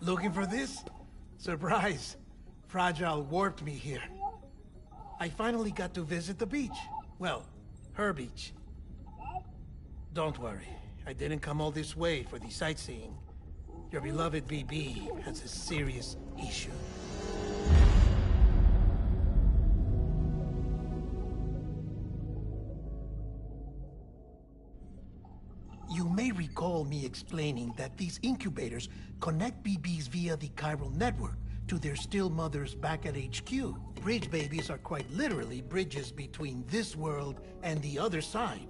Looking for this? Surprise. Fragile warped me here. I finally got to visit the beach. Well, her beach. Don't worry. I didn't come all this way for the sightseeing. Your beloved BB has a serious issue. You may recall me explaining that these incubators connect BBs via the chiral network to their still mothers back at HQ. Bridge babies are quite literally bridges between this world and the other side.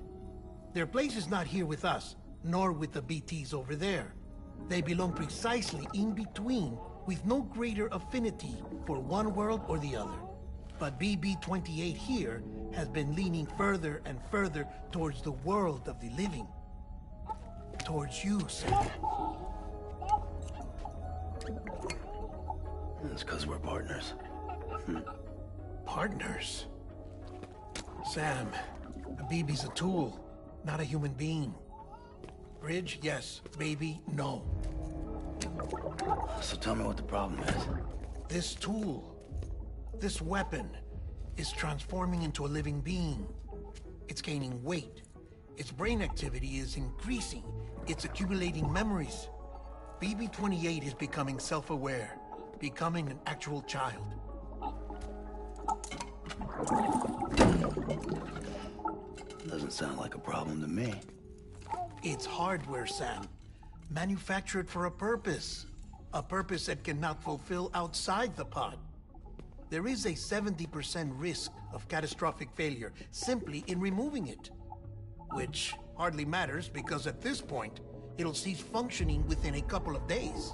Their place is not here with us, nor with the BTs over there. They belong precisely in between, with no greater affinity for one world or the other. But BB-28 here has been leaning further and further towards the world of the living. Towards you, Sam. It's because we're partners. Partners? Sam, a BB's a tool, not a human being. Bridge, yes. Baby, no. So tell me what the problem is. This tool, this weapon, is transforming into a living being. It's gaining weight. Its brain activity is increasing. It's accumulating memories. BB-28 is becoming self-aware, becoming an actual child. Doesn't sound like a problem to me. It's hardware, Sam. Manufactured for a purpose. A purpose it cannot fulfill outside the pod. There is a 70% risk of catastrophic failure simply in removing it. Which hardly matters because at this point, it'll cease functioning within a couple of days.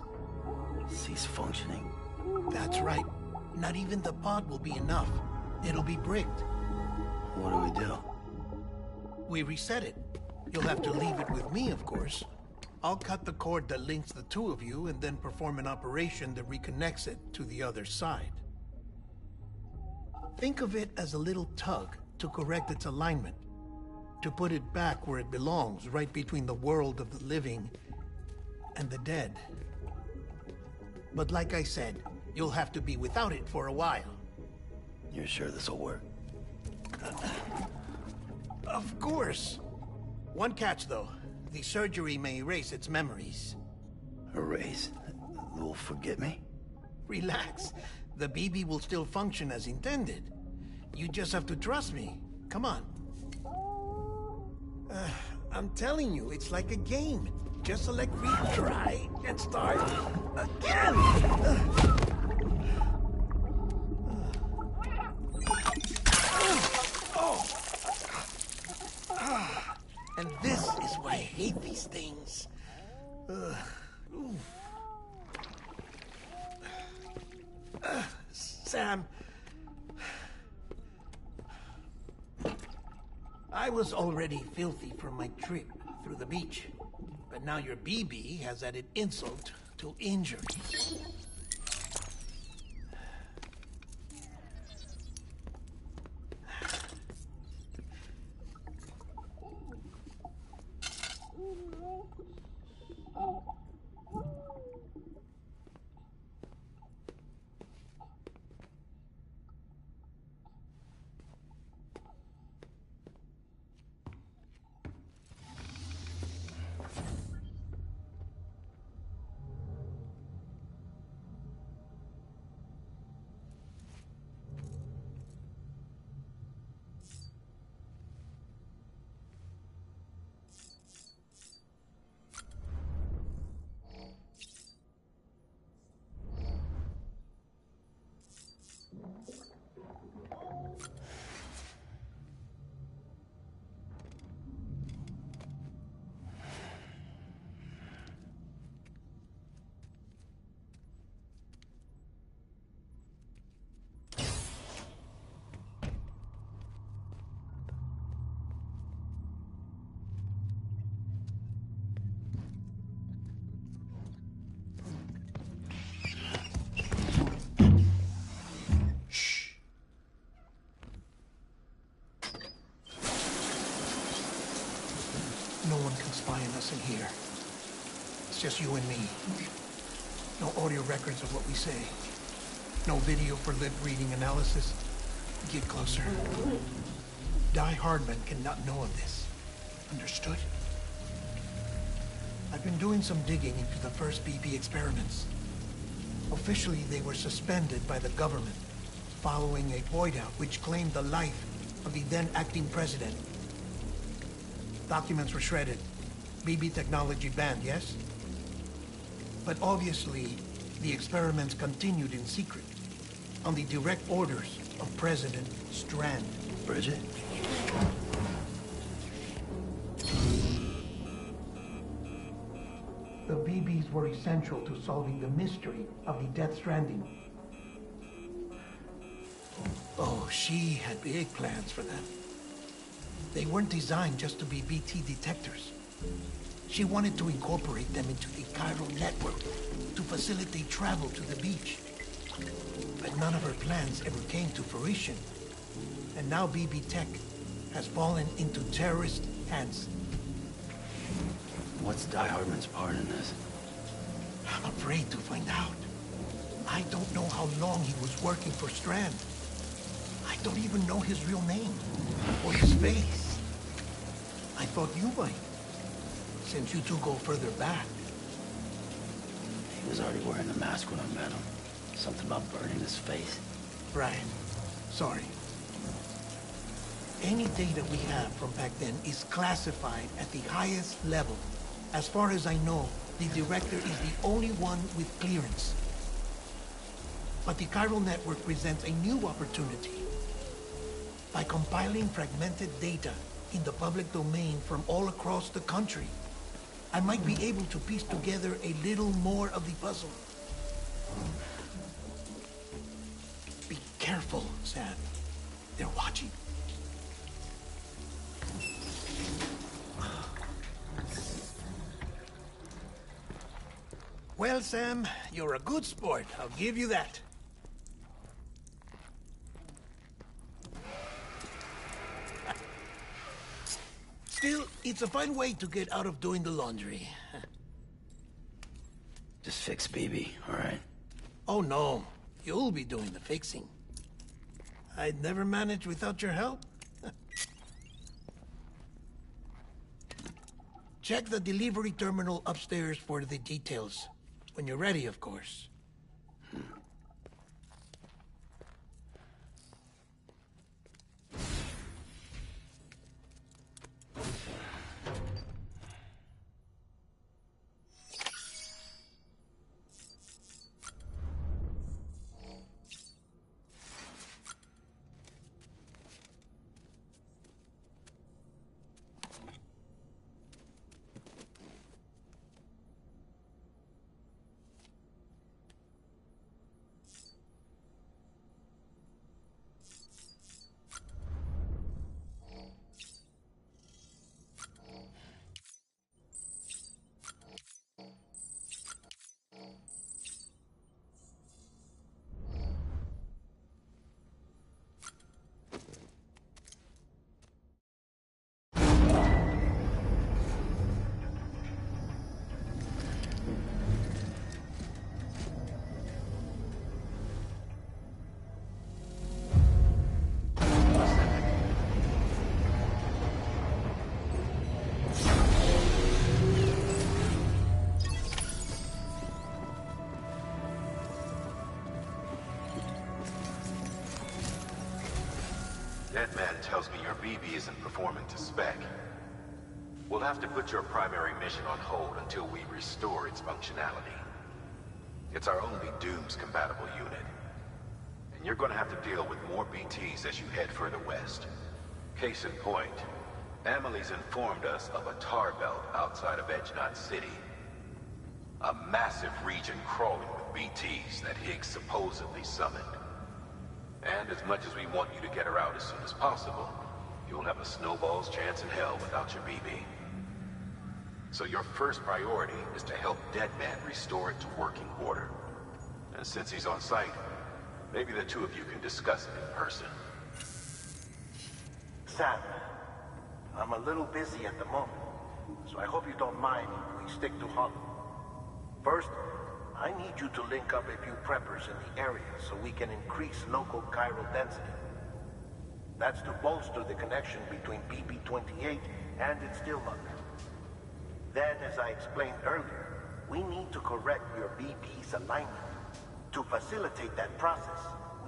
Cease functioning? That's right. Not even the pod will be enough. It'll be bricked. What do we do? We reset it. You'll have to leave it with me, of course. I'll cut the cord that links the two of you and then perform an operation that reconnects it to the other side. Think of it as a little tug to correct its alignment, to put it back where it belongs, right between the world of the living and the dead. But like I said, you'll have to be without it for a while. You're sure this'll work? Of course. One catch, though. The surgery may erase its memories. Erase? They'll forget me? Relax. The BB will still function as intended. You just have to trust me. Come on. I'm telling you, it's like a game. Just select retry and start again! And this is why I hate these things. Sam, I was already filthy from my trip through the beach, but now your BB has added insult to injury. No one can spy on us in here. It's just you and me. No audio records of what we say. No video for lip reading analysis. Get closer. Die Hardman cannot know of this. Understood? I've been doing some digging into the first BB experiments. Officially, they were suspended by the government, following a void out which claimed the life of the then acting president. Documents were shredded. BB technology banned, yes? But obviously, the experiments continued in secret, on the direct orders of President Strand. Bridget? The BBs were essential to solving the mystery of the Death Stranding. Oh, she had big plans for them. They weren't designed just to be BT detectors. She wanted to incorporate them into the chiral network to facilitate travel to the beach. But none of her plans ever came to fruition. And now BB Tech has fallen into terrorist hands. What's Die Hardman's part in this? I'm afraid to find out. I don't know how long he was working for Strand. I don't even know his real name or his face. I thought you might, since you two go further back. He was already wearing the mask when I met him. Something about burning his face. Right. Sorry. Any data we have from back then is classified at the highest level. As far as I know, the director is the only one with clearance. But the chiral network presents a new opportunity. By compiling fragmented data in the public domain from all across the country, I might be able to piece together a little more of the puzzle. Be careful, Sam. They're watching. Well, Sam, you're a good sport. I'll give you that. Still, it's a fine way to get out of doing the laundry. Just fix BB, all right? Oh, no. You'll be doing the fixing. I'd never manage without your help. Check the delivery terminal upstairs for the details. When you're ready, of course. That man tells me your BB isn't performing to spec. We'll have to put your primary mission on hold until we restore its functionality. It's our only Dooms-compatible unit. And you're gonna have to deal with more BTs as you head further west. Case in point, Amelie's informed us of a tar belt outside of Edge Knot City. A massive region crawling with BTs that Higgs supposedly summoned. And as much as we want you to get her out as soon as possible, you'll have a snowball's chance in hell without your BB. So your first priority is to help Deadman restore it to working order. And since he's on site, maybe the two of you can discuss it in person. Sam, I'm a little busy at the moment, so I hope you don't mind if we stick to Hollow. First, I need you to link up a few preppers in the area so we can increase local chiral density. That's to bolster the connection between BB-28 and its still mother. Then, as I explained earlier, we need to correct your BB's alignment. To facilitate that process,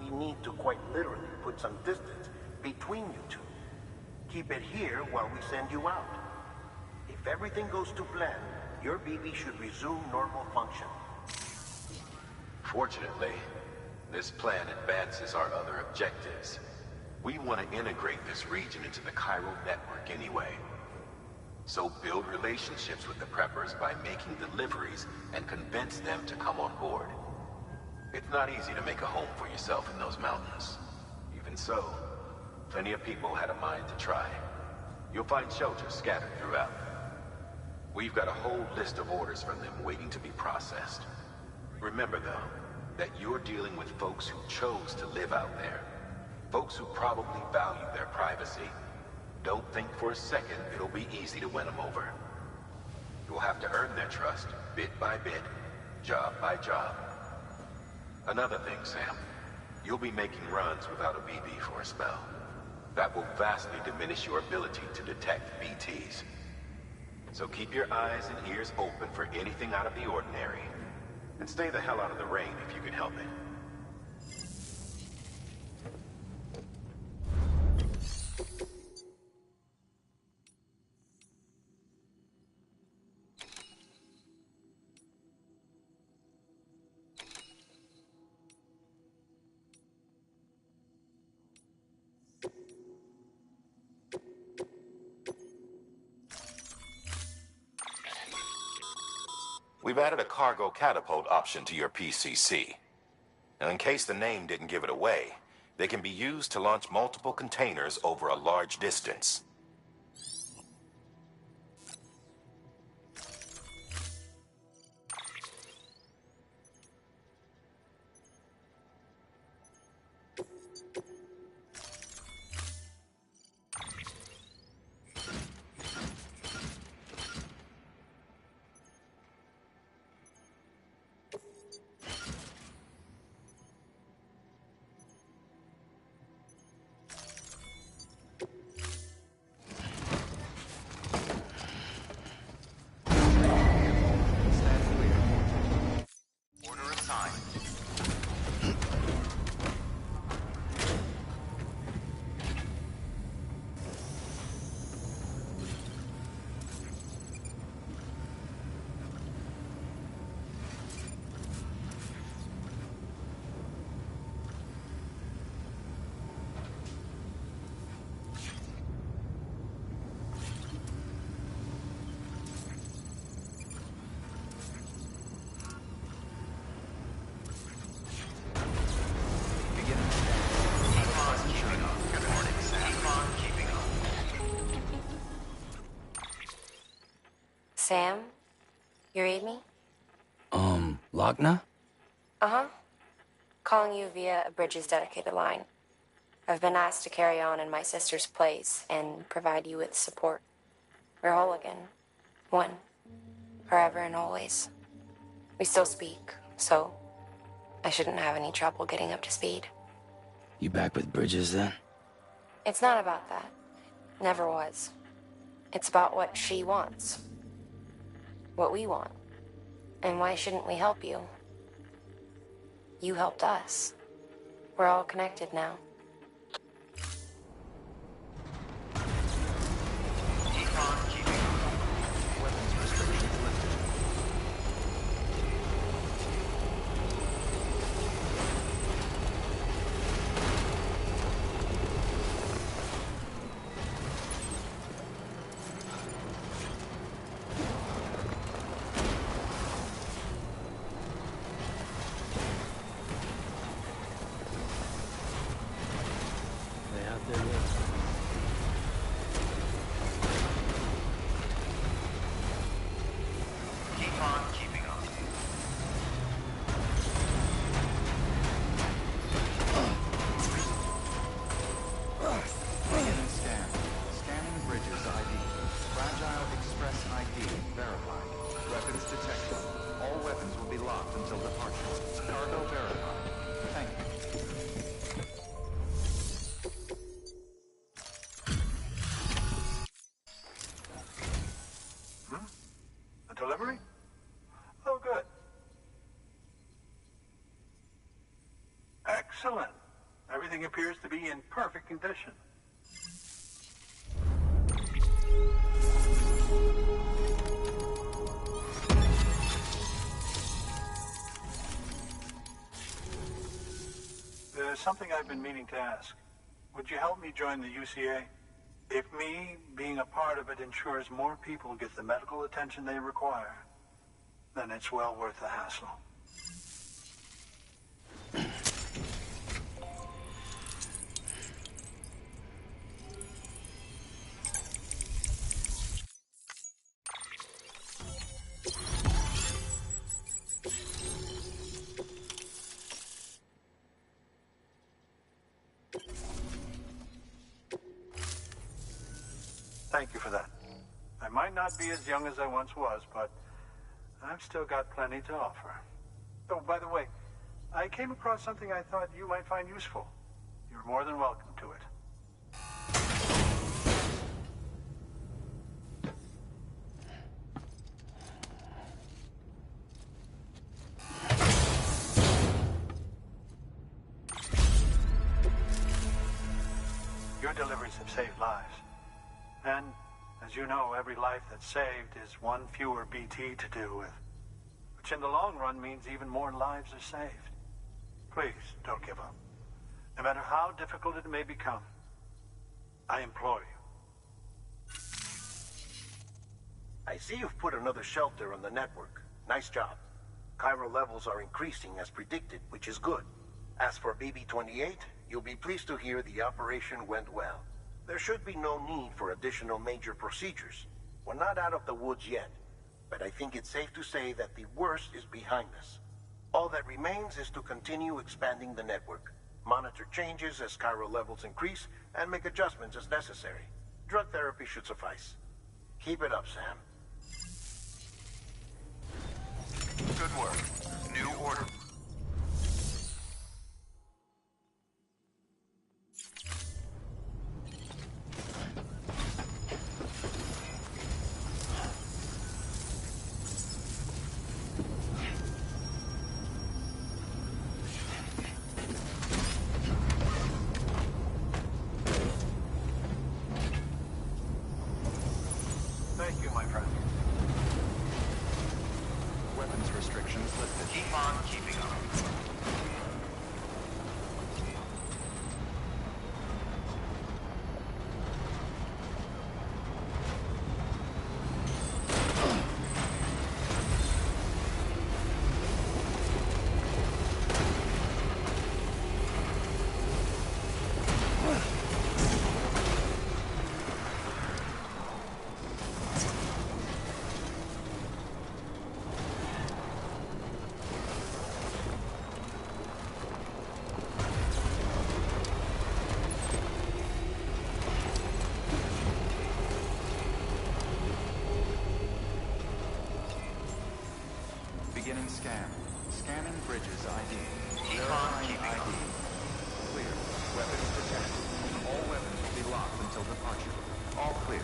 we need to quite literally put some distance between you two. Keep it here while we send you out. If everything goes to plan, your BB should resume normal function. Fortunately, this plan advances our other objectives. We want to integrate this region into the chiral network anyway. So build relationships with the preppers by making deliveries and convince them to come on board. It's not easy to make a home for yourself in those mountains. Even so, plenty of people had a mind to try. You'll find shelters scattered throughout. We've got a whole list of orders from them waiting to be processed. Remember, though, that you're dealing with folks who chose to live out there. Folks who probably value their privacy. Don't think for a second it'll be easy to win them over. You'll have to earn their trust, bit by bit, job by job. Another thing, Sam. You'll be making runs without a BB for a spell. That will vastly diminish your ability to detect BTs. So keep your eyes and ears open for anything out of the ordinary. And stay the hell out of the rain if you can help it. We've added a cargo catapult option to your PCC. Now, in case the name didn't give it away, they can be used to launch multiple containers over a large distance. Sam? You read me? Lochna? Uh-huh. Calling you via a Bridges dedicated line. I've been asked to carry on in my sister's place and provide you with support. We're whole again. One. Forever and always. We still speak, so I shouldn't have any trouble getting up to speed. You back with Bridges then? It's not about that. Never was. It's about what she wants. What we want. And why shouldn't we help you? You helped us. We're all connected now. Excellent. Everything appears to be in perfect condition. There's something I've been meaning to ask. Would you help me join the UCA? If me being a part of it ensures more people get the medical attention they require, then it's well worth the hassle. Thank you for that. I might not be as young as I once was, but I've still got plenty to offer. Oh, by the way, I came across something I thought you might find useful. You're more than welcome to it. Your deliveries have saved lives. And, as you know, every life that's saved is one fewer BT to deal with. Which in the long run means even more lives are saved. Please, don't give up. No matter how difficult it may become, I implore you. I see you've put another shelter on the network. Nice job. Chiral levels are increasing as predicted, which is good. As for BB-28, you'll be pleased to hear the operation went well. There should be no need for additional major procedures. We're not out of the woods yet, but I think it's safe to say that the worst is behind us. All that remains is to continue expanding the network, monitor changes as chiral levels increase, and make adjustments as necessary. Drug therapy should suffice. Keep it up, Sam. Good work. New order. Thank you, my friend. Weapons restrictions lifted. Keep on keeping on. Beginning scan. Scanning bridges ID. Keep on keeping ID. on. Clear. Weapons detected. All weapons will be locked until departure. All clear.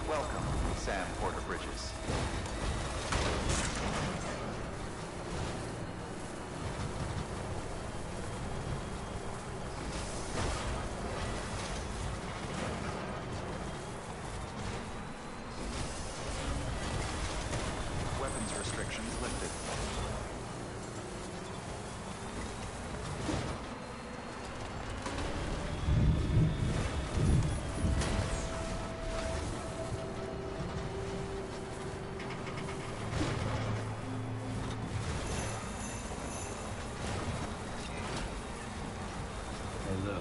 Welcome, Sam Porter Bridges. Weapons restrictions lifted. Hey, Lou.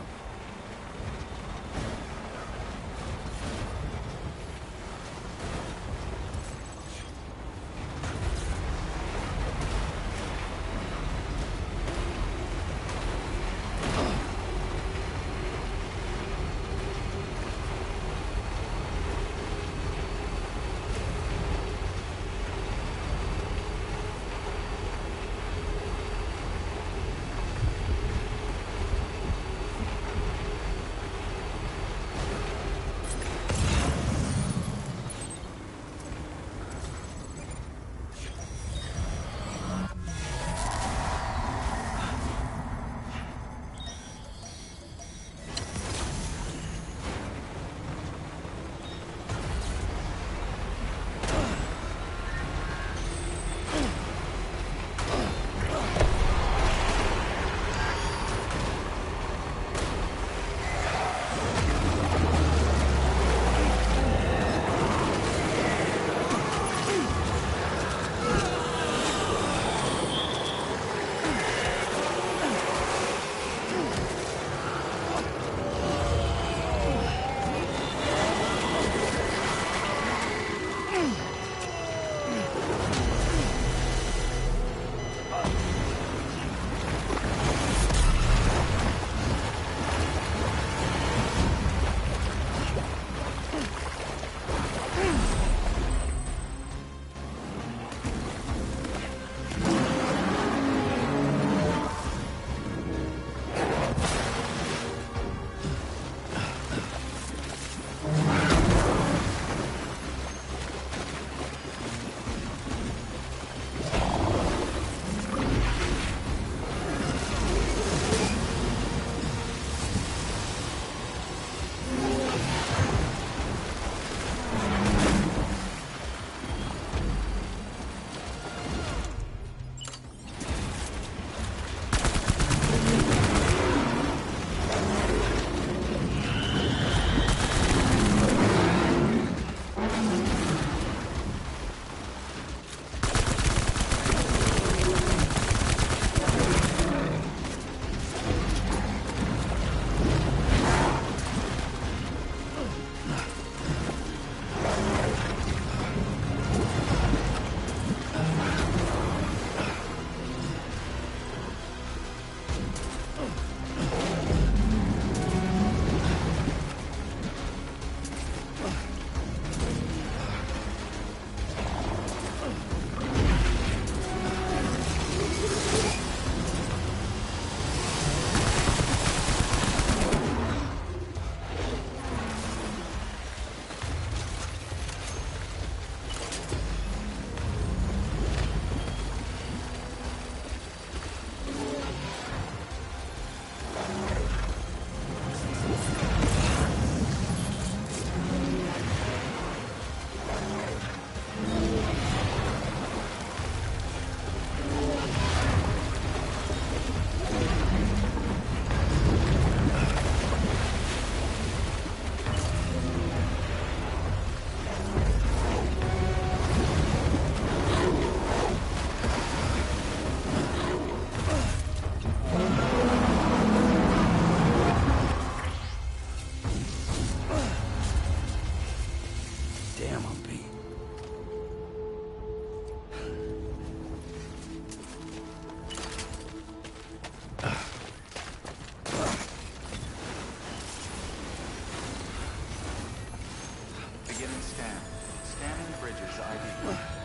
Express ID.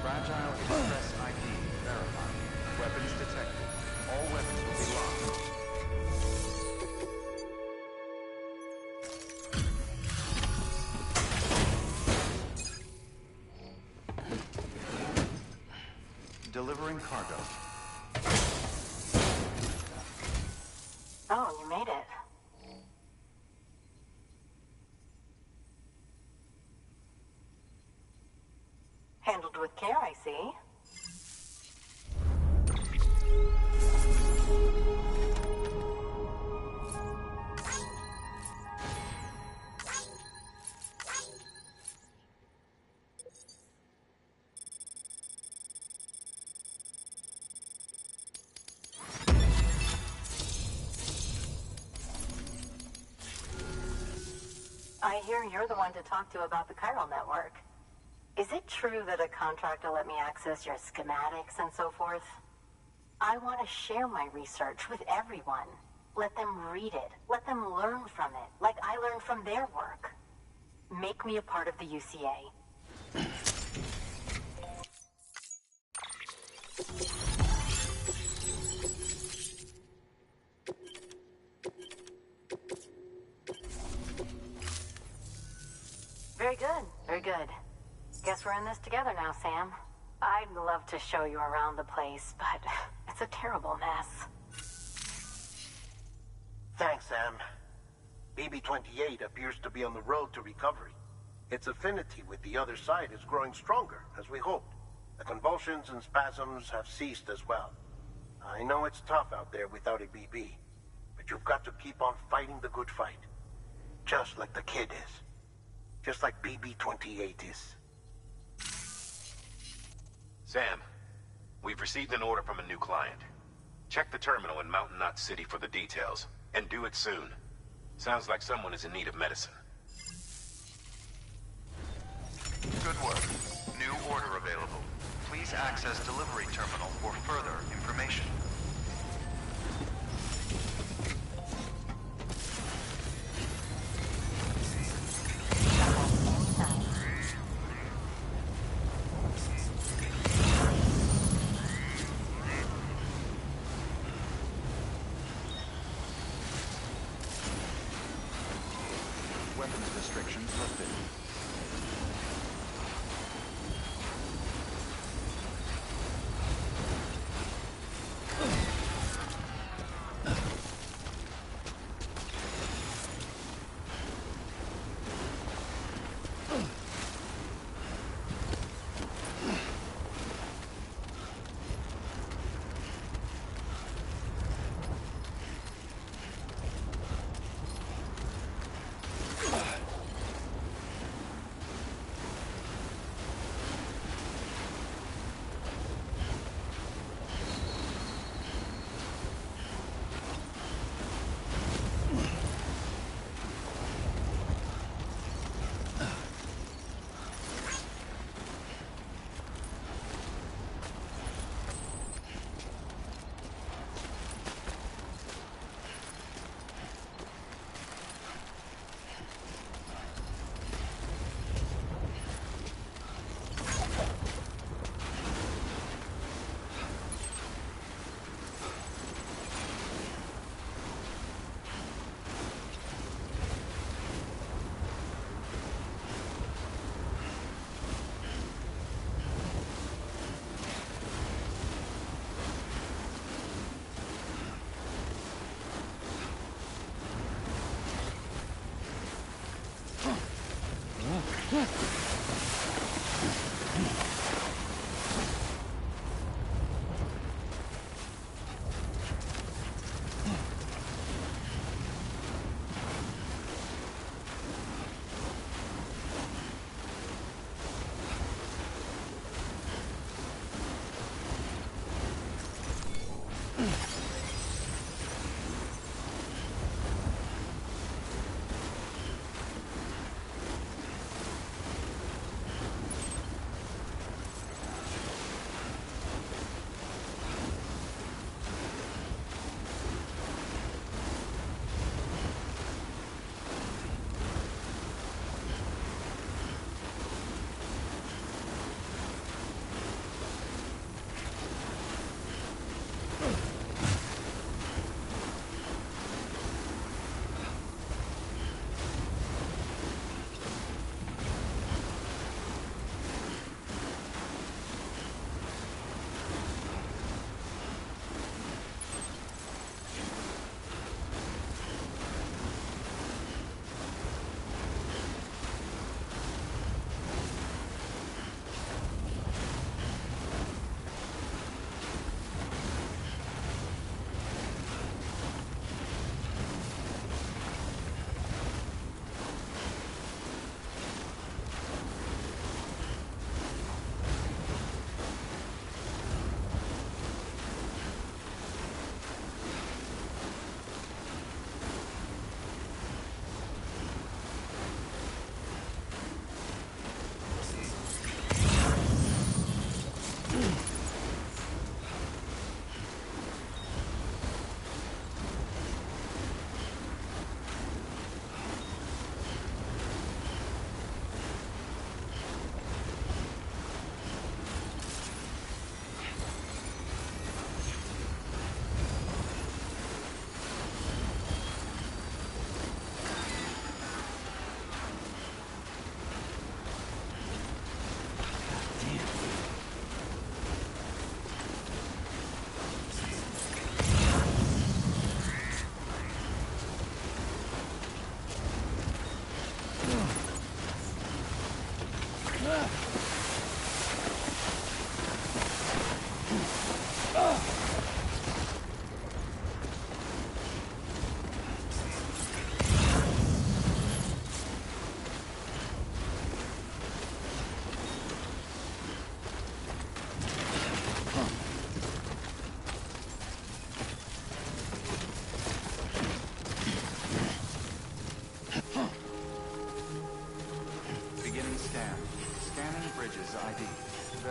Fragile Express ID verified. Weapons detected. All weapons will be locked. Delivering cargo. Oh, you made it. Handled with care, I see. I hear you're the one to talk to about the chiral network. Is it true that a contractor let me access your schematics and so forth? I want to share my research with everyone. Let them read it. Let them learn from it, like I learned from their work. Make me a part of the UCA. Very good, very good. Guess we're in this together now, Sam. I'd love to show you around the place, but it's a terrible mess. Thanks, Sam. BB-28 appears to be on the road to recovery. Its affinity with the other side is growing stronger, as we hoped. The convulsions and spasms have ceased as well. I know it's tough out there without a BB, but you've got to keep on fighting the good fight. Just like the kid is. Just like BB-28 is. Sam, we've received an order from a new client. Check the terminal in Mountain Knot City for the details, and do it soon. Sounds like someone is in need of medicine. Good work. New order available. Please access delivery terminal for further information. Weapons restrictions lifted.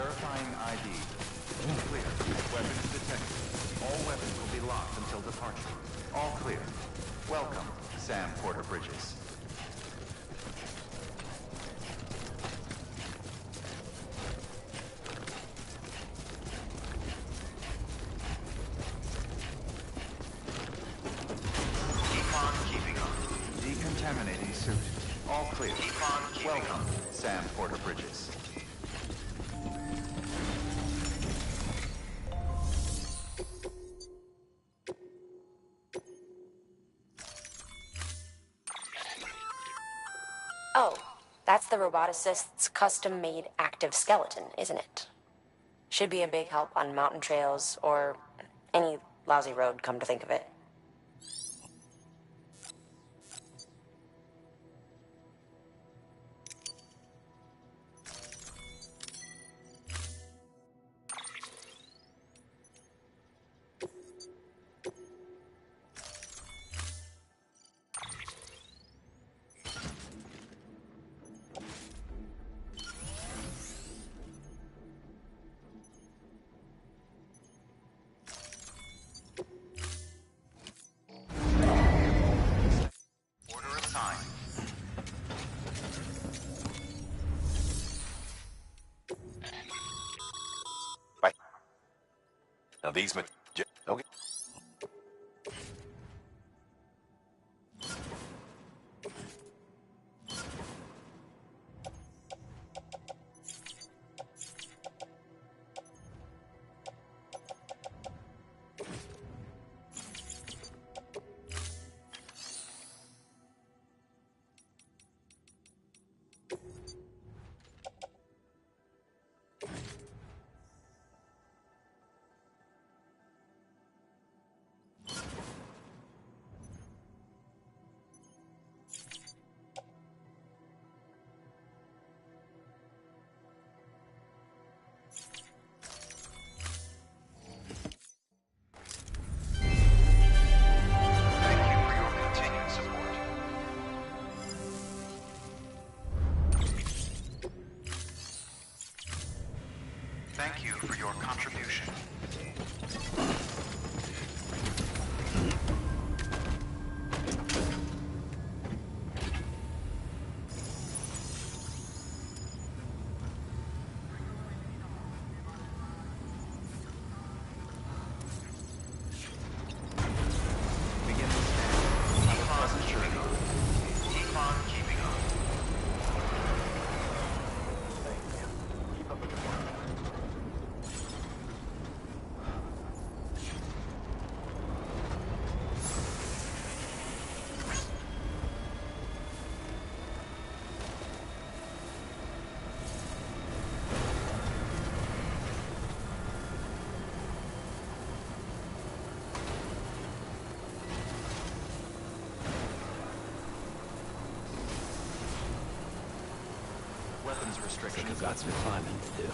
Verifying ID. Clear. Weapons detected. All weapons will be locked until departure. All clear. Welcome, Sam Porter Bridges. Keep on keeping on. Decontaminating suit. All clear. Keep on keeping Welcome, on. Sam Porter Bridges. Oh, that's the roboticist's custom-made active skeleton, isn't it? Should be a big help on mountain trails or any lousy road, come to think of it. Order assigned. Right. Now these okay. Thank you for your continued support. Thank you for your contribution. Begin the scan. Have a pleasant journey. Keep on keeping on. Keep up the good work. Weapons restrictions. I've got some climbing to do.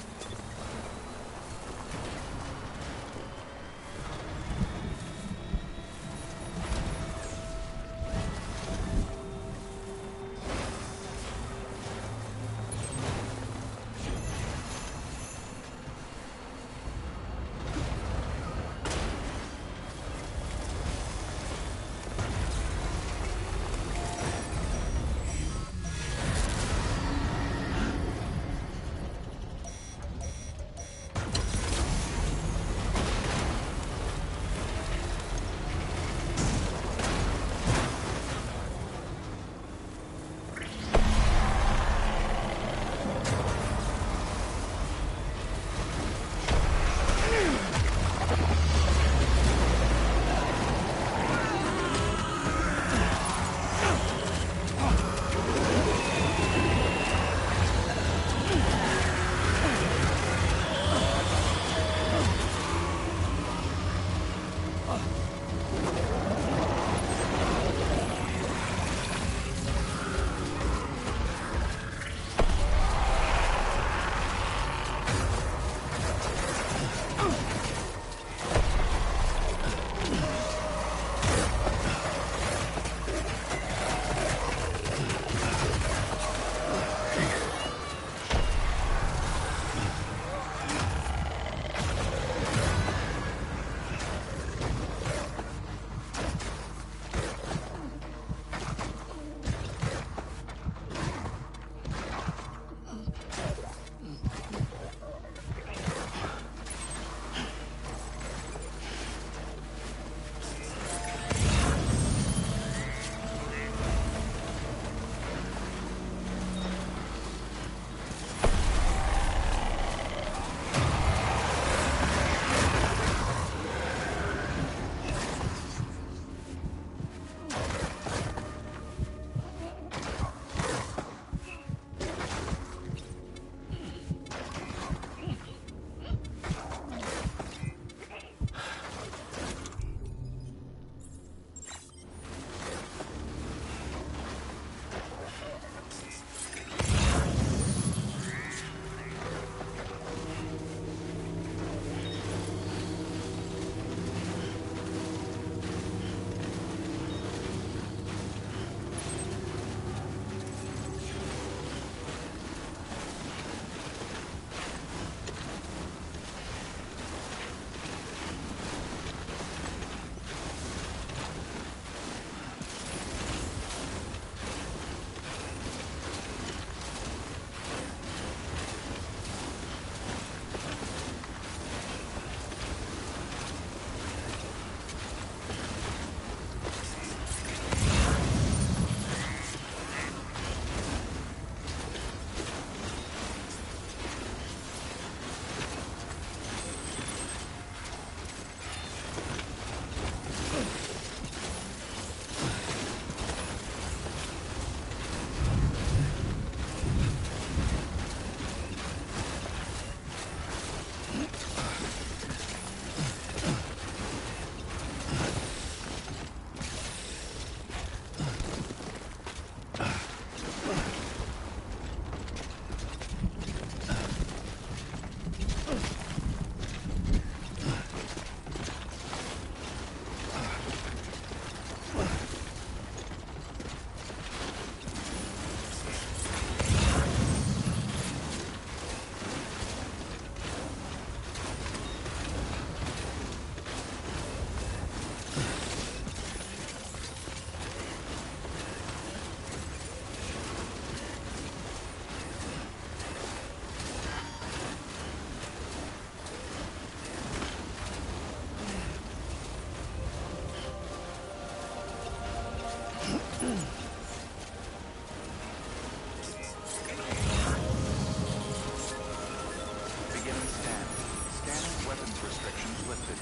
weapons restrictions lifted.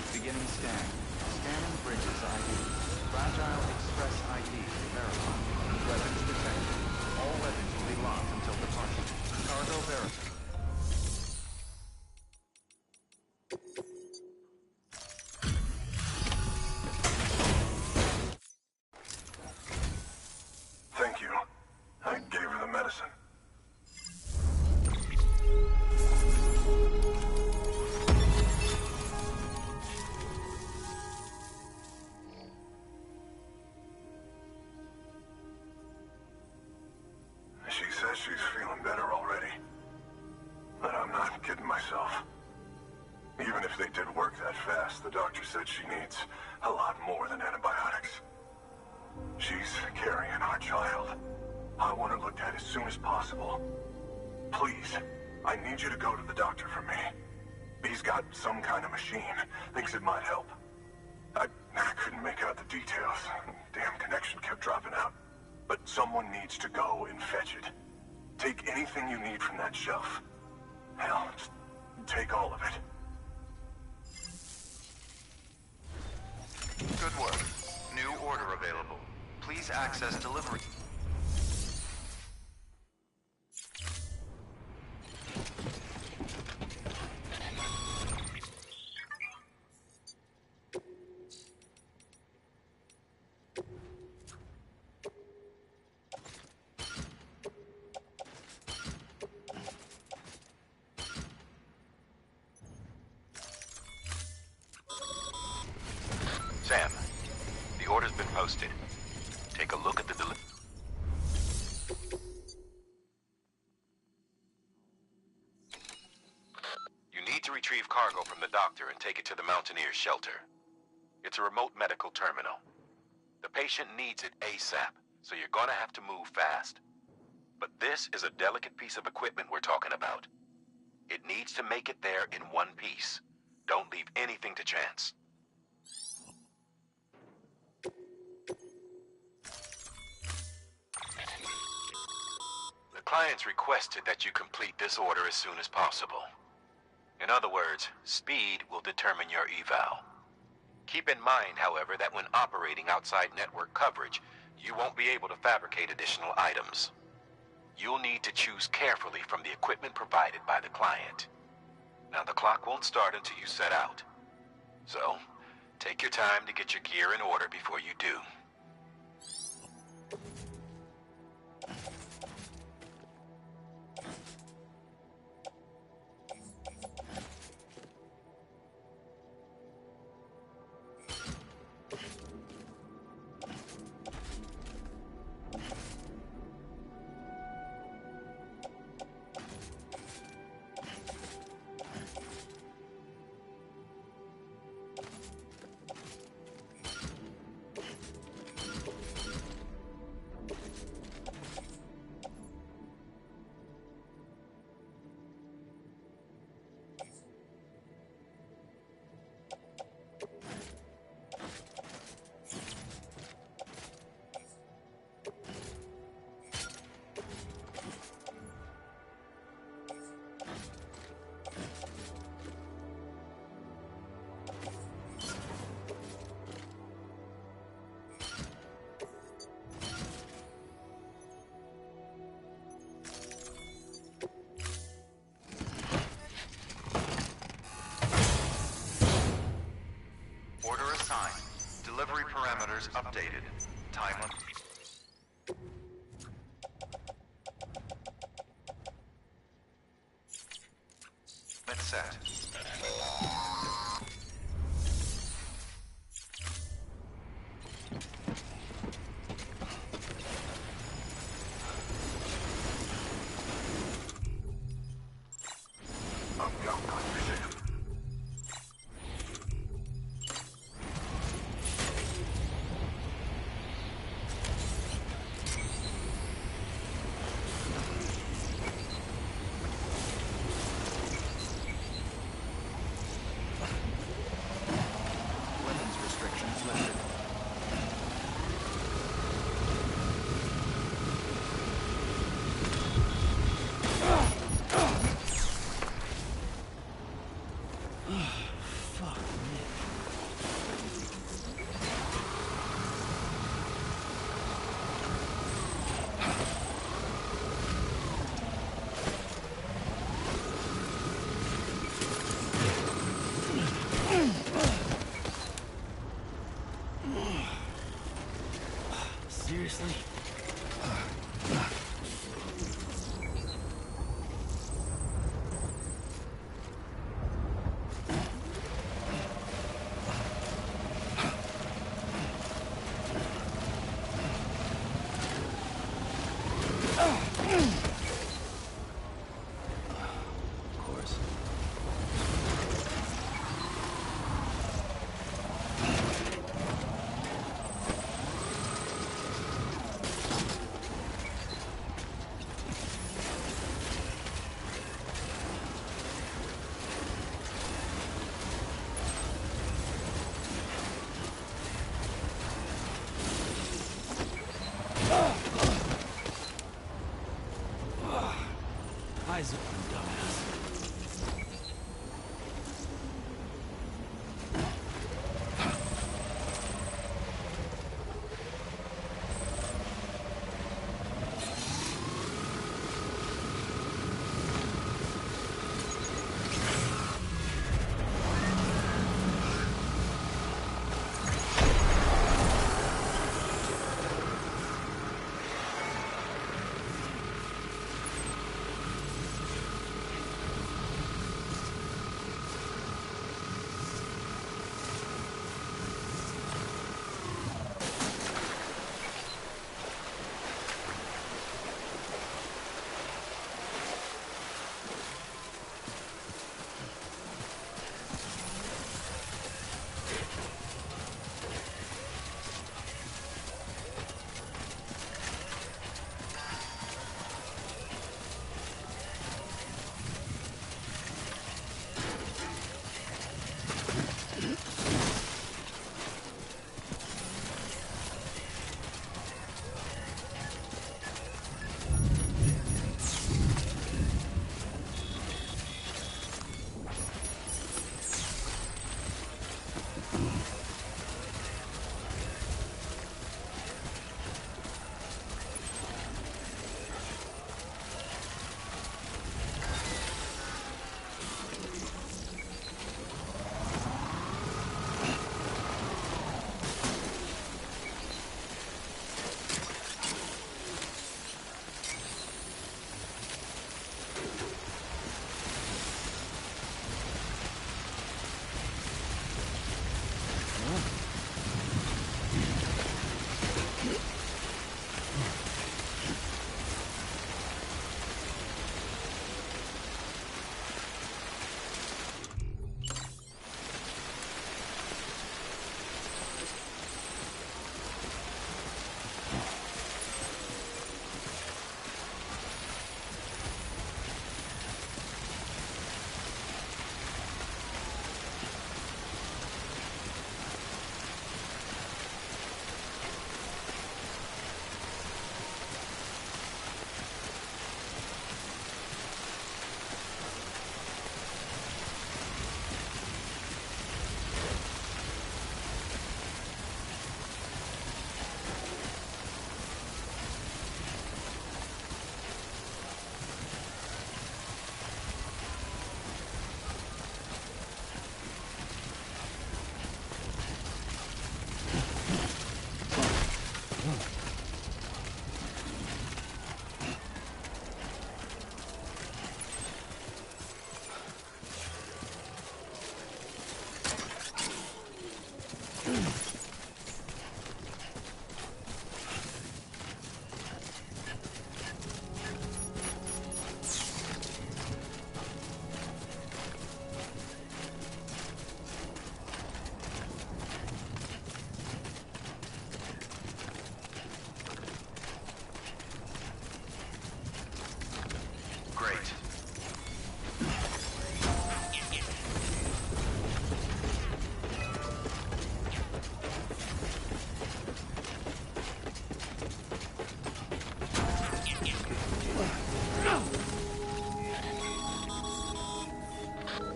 Beginning scan. Scanning Bridges ID. Fragile Express ID verified. Weapons detected. All weapons will be locked until departure. Cargo verified. Thank you. I gave her the medicine. She says she's feeling better already. But I'm not kidding myself. Even if they did work that fast, the doctor said she needs a lot more than antibiotics. She's carrying our child. I want her looked at as soon as possible. Please, I need you to go to the doctor for me. He's got some kind of machine. Thinks it might help. I couldn't make out the details. Damn connection kept dropping out. But someone needs to go and fetch it. Take anything you need from that shelf. Hell, just take all of it. Good work. New order available. Please access delivery. Sam, the order's been posted. Take a look at the delivery. You need to retrieve cargo from the doctor and take it to the Mountaineers' shelter. It's a remote medical terminal. The patient needs it ASAP, so you're gonna have to move fast. But this is a delicate piece of equipment we're talking about. It needs to make it there in one piece. Don't leave anything to chance. The client's requested that you complete this order as soon as possible. In other words, speed will determine your eval. Keep in mind, however, that when operating outside network coverage, you won't be able to fabricate additional items. You'll need to choose carefully from the equipment provided by the client. Now, the clock won't start until you set out. So, take your time to get your gear in order before you do. Delivery parameters updated. Time limit. Set. Fuck me. Seriously? Of course. Eyes open, dumbass.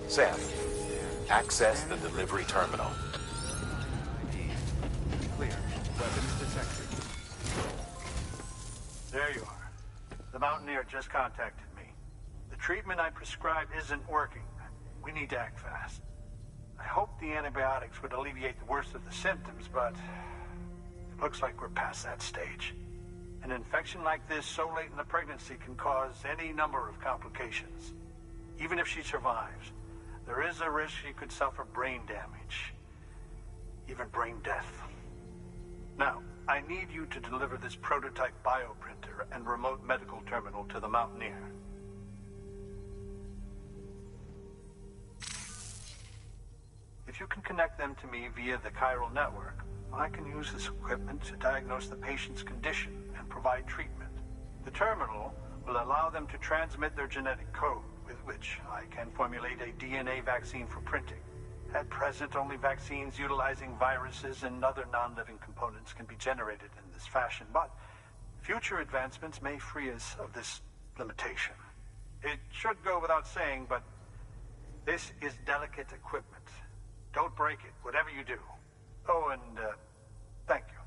Sam, Access the delivery terminal. ID. Clear. Weapons detected. There you are. The Mountaineer just contacted me. The treatment I prescribed isn't working. We need to act fast. I hoped the antibiotics would alleviate the worst of the symptoms, but it looks like we're past that stage. An infection like this so late in the pregnancy can cause any number of complications. Even if she survives, there is a risk she could suffer brain damage, even brain death. Now, I need you to deliver this prototype bioprinter and remote medical terminal to the Mountaineer. If you can connect them to me via the chiral network, I can use this equipment to diagnose the patient's condition and provide treatment. The terminal will allow them to transmit their genetic code, with which I can formulate a DNA vaccine for printing. At present, only vaccines utilizing viruses and other non-living components can be generated in this fashion, but future advancements may free us of this limitation. It should go without saying, but this is delicate equipment. Don't break it, whatever you do. Oh, and thank you.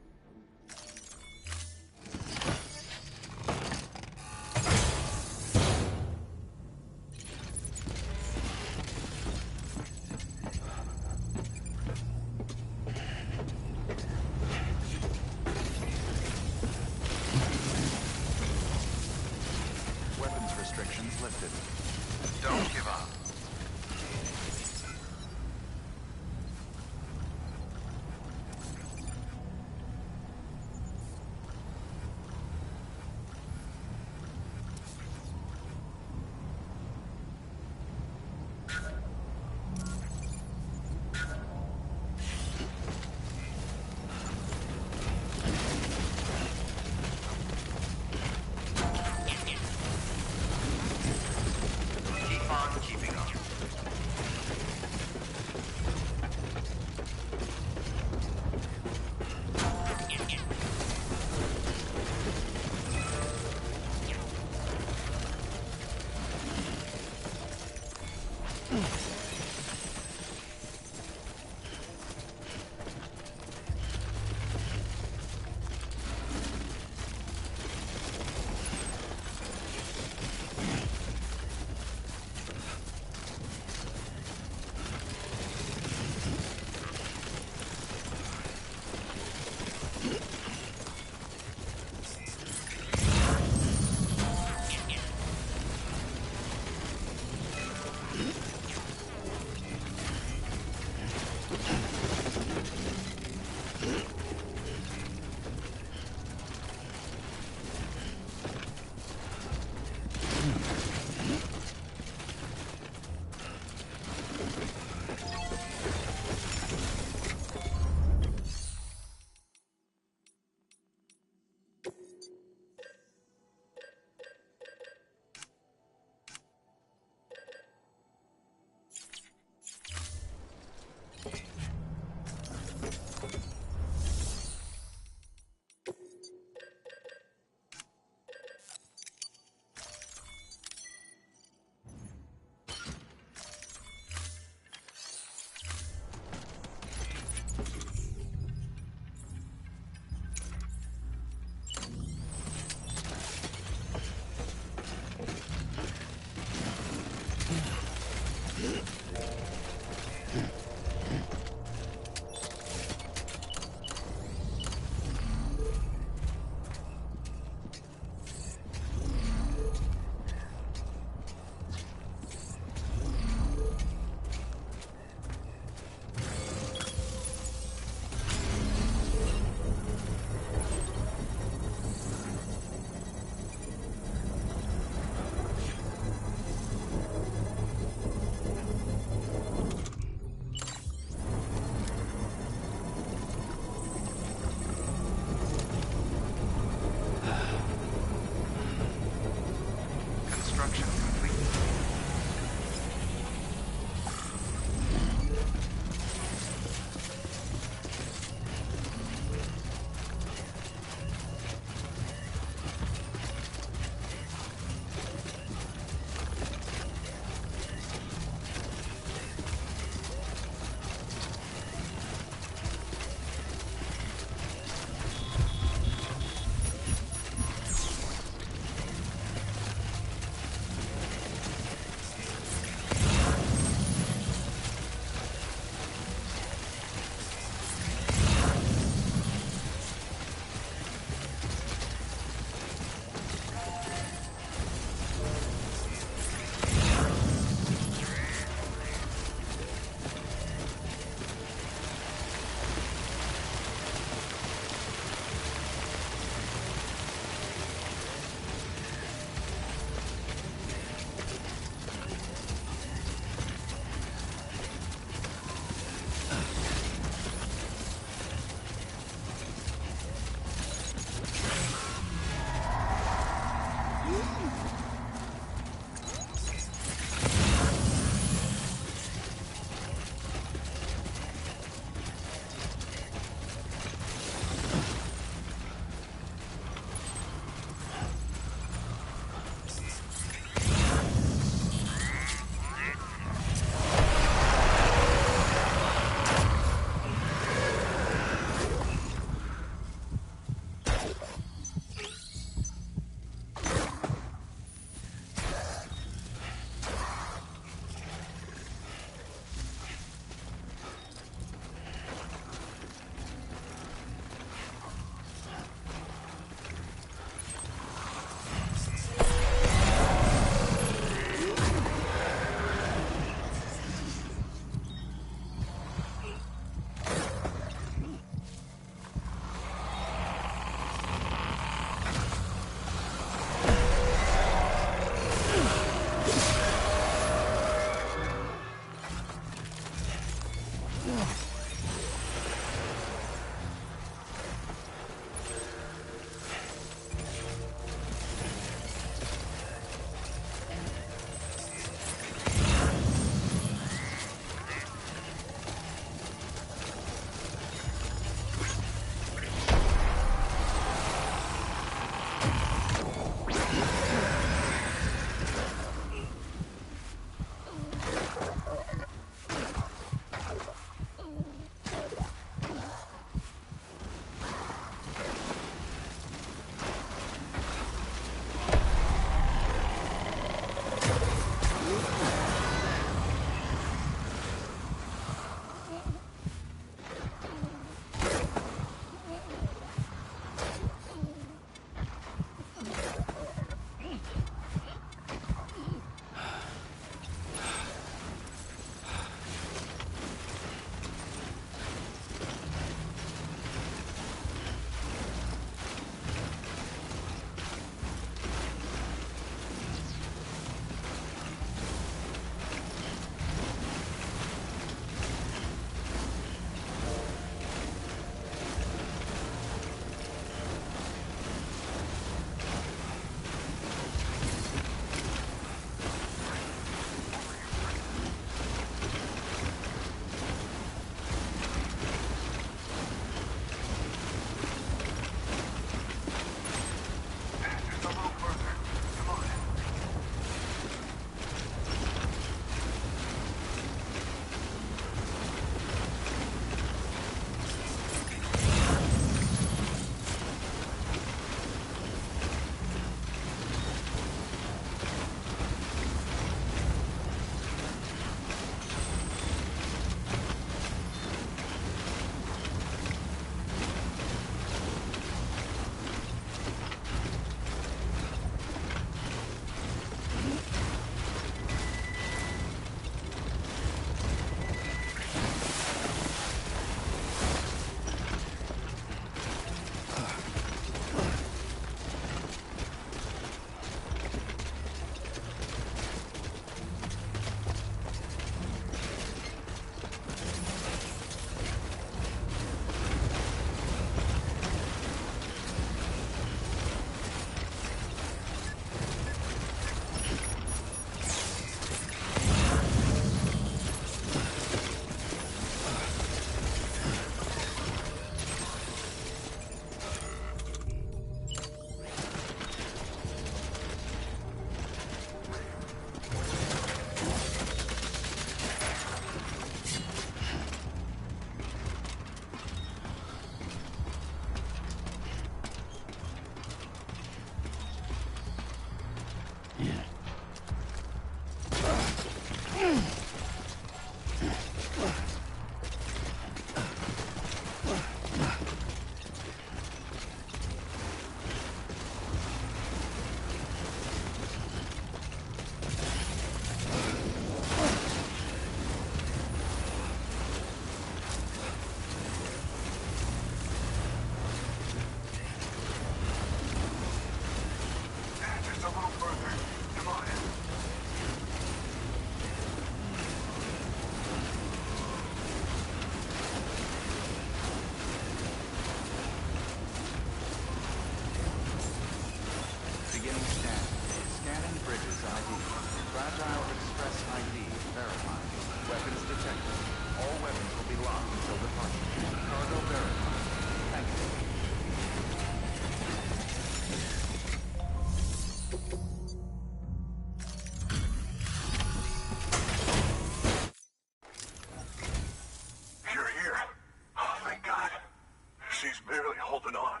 barely holding on.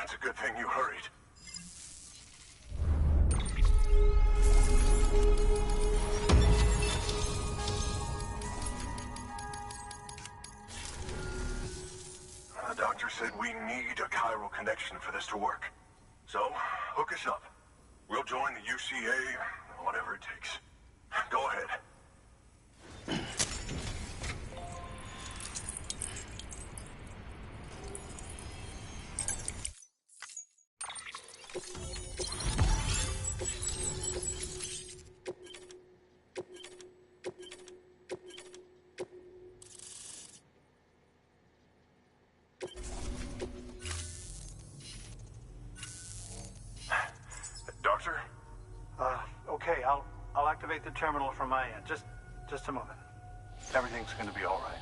It's a good thing you hurried. The doctor said we need a chiral connection for this to work. So, hook us up. We'll join the UCA, whatever it takes. Go ahead. Doctor? Okay, I'll activate the terminal from my end. Just a moment. Everything's gonna be all right.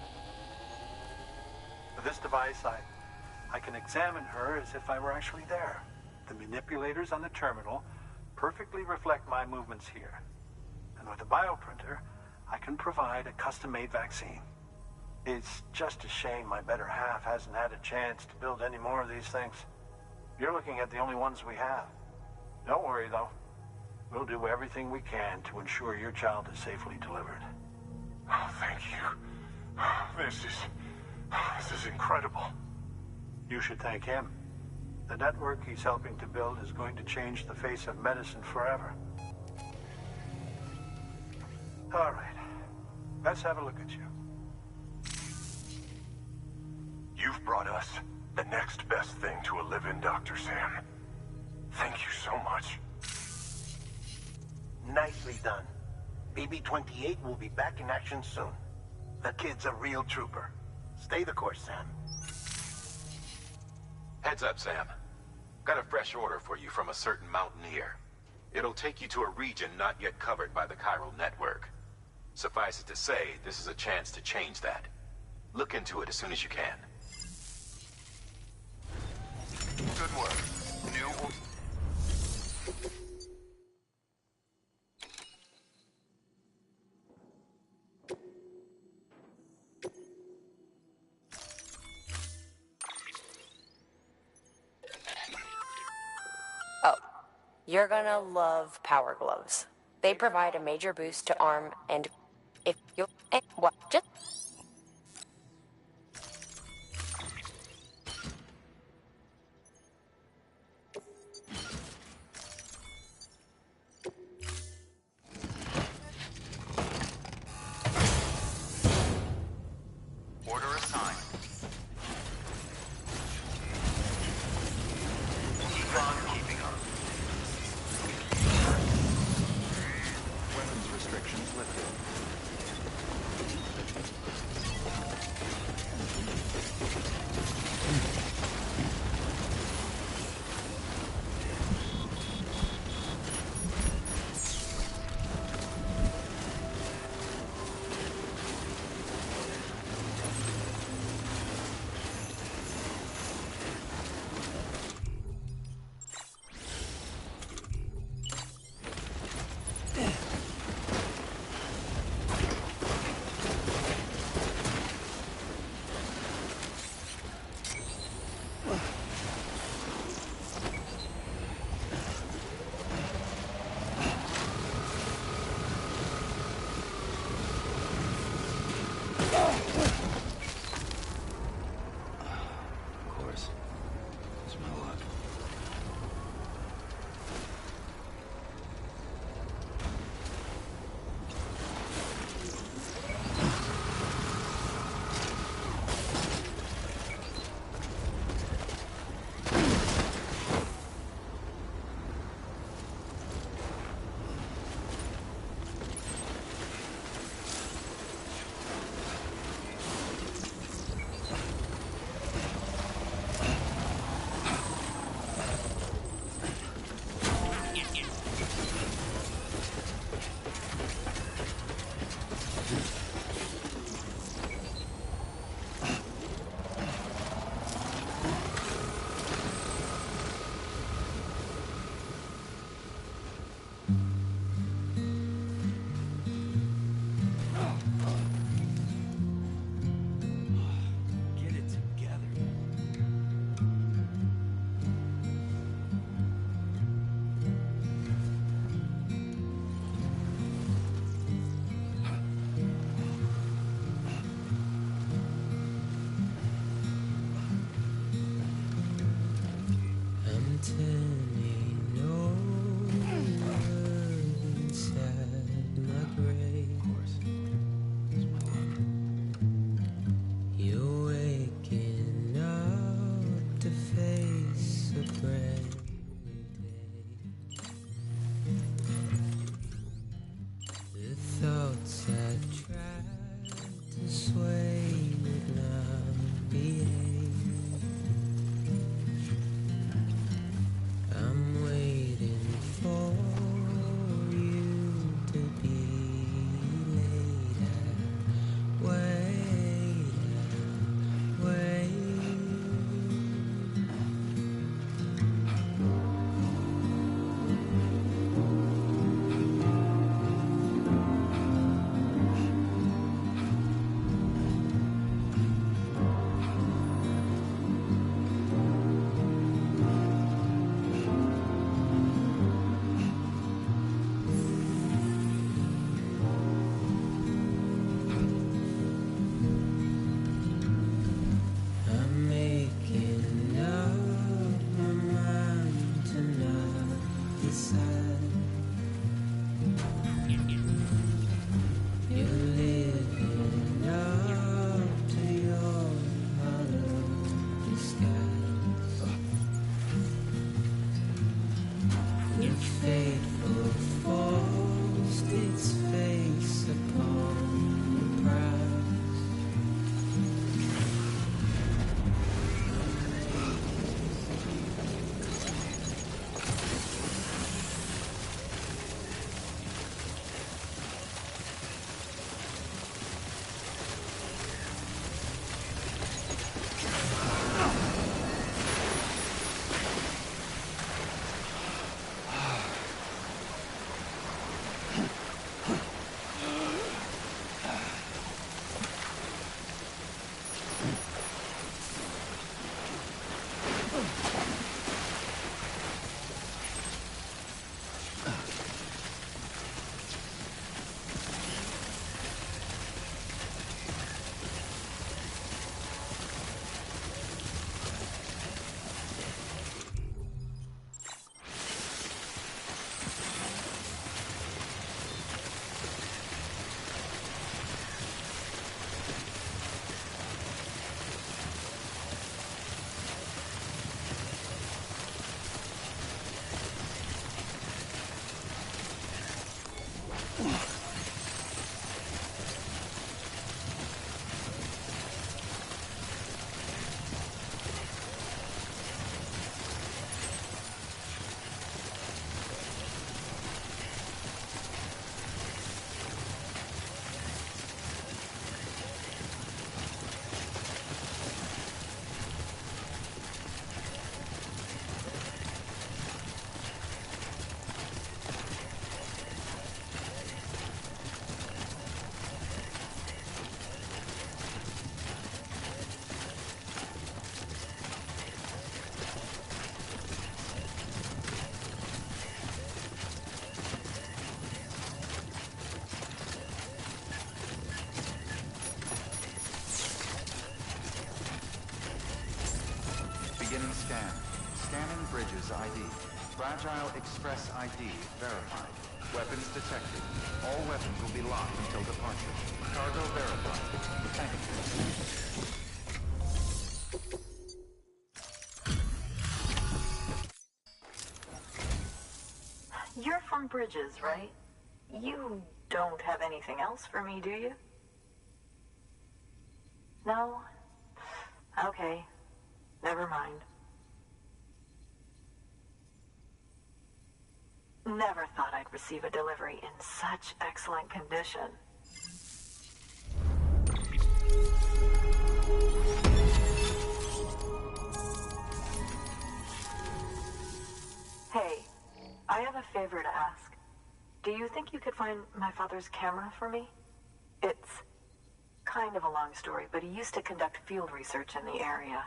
With this device, I can examine her as if I were actually there. The manipulators on the terminal perfectly reflect my movements here. And with the bioprinter, I can provide a custom-made vaccine. It's just a shame my better half hasn't had a chance to build any more of these things. You're looking at the only ones we have. Don't worry, though. We'll do everything we can to ensure your child is safely delivered. Oh, thank you. This is incredible. You should thank him. The network he's helping to build is going to change the face of medicine forever. All right. Let's have a look at you. You've brought us the next best thing to a live-in, Dr. Sam. Thank you so much. Nicely done. BB-28 will be back in action soon. The kid's a real trooper. Stay the course, Sam. Heads up, Sam. Got a fresh order for you from a certain mountaineer. It'll take you to a region not yet covered by the chiral network. Suffice it to say, this is a chance to change that. Look into it as soon as you can. Good work. New... Oh, you're gonna love Power Gloves. They provide a major boost to arm and if you what just Order assigned. Keep on keeping on. Weapons restrictions lifted. Beginning scan. Scanning Bridges ID. Fragile Express ID verified. Weapons detected. All weapons will be locked until departure. Cargo verified. Thank you. You're from Bridges, right? You don't have anything else for me, do you? No? Okay. Never mind. Never thought I'd receive a delivery in such excellent condition. Hey, I have a favor to ask. Do you think you could find my father's camera for me? It's kind of a long story, but he used to conduct field research in the area.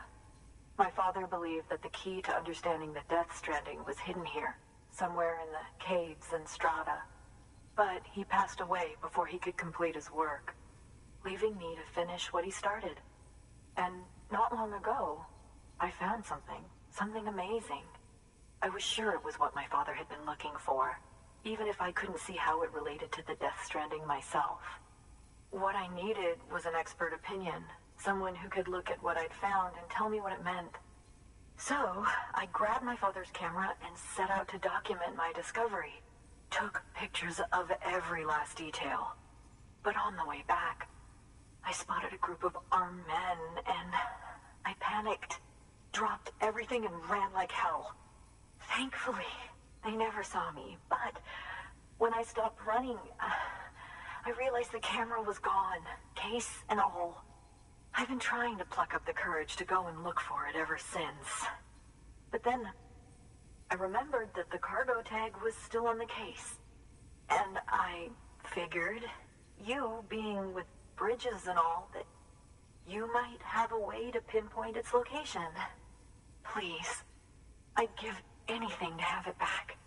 My father believed that the key to understanding the Death Stranding was hidden here, somewhere in the caves and strata. But he passed away before he could complete his work, leaving me to finish what he started. And not long ago, I found something amazing. I was sure it was what my father had been looking for, even if I couldn't see how it related to the Death Stranding myself. What I needed was an expert opinion, someone who could look at what I'd found and tell me what it meant. So, I grabbed my father's camera and set out to document my discovery. Took pictures of every last detail. But on the way back, I spotted a group of armed men, and I panicked, dropped everything and ran like hell. Thankfully, they never saw me, but when I stopped running, I realized the camera was gone, case and all. I've been trying to pluck up the courage to go and look for it ever since. But then, I remembered that the cargo tag was still on the case. And I figured, you being with Bridges and all, that you might have a way to pinpoint its location. Please, I'd give anything to have it back.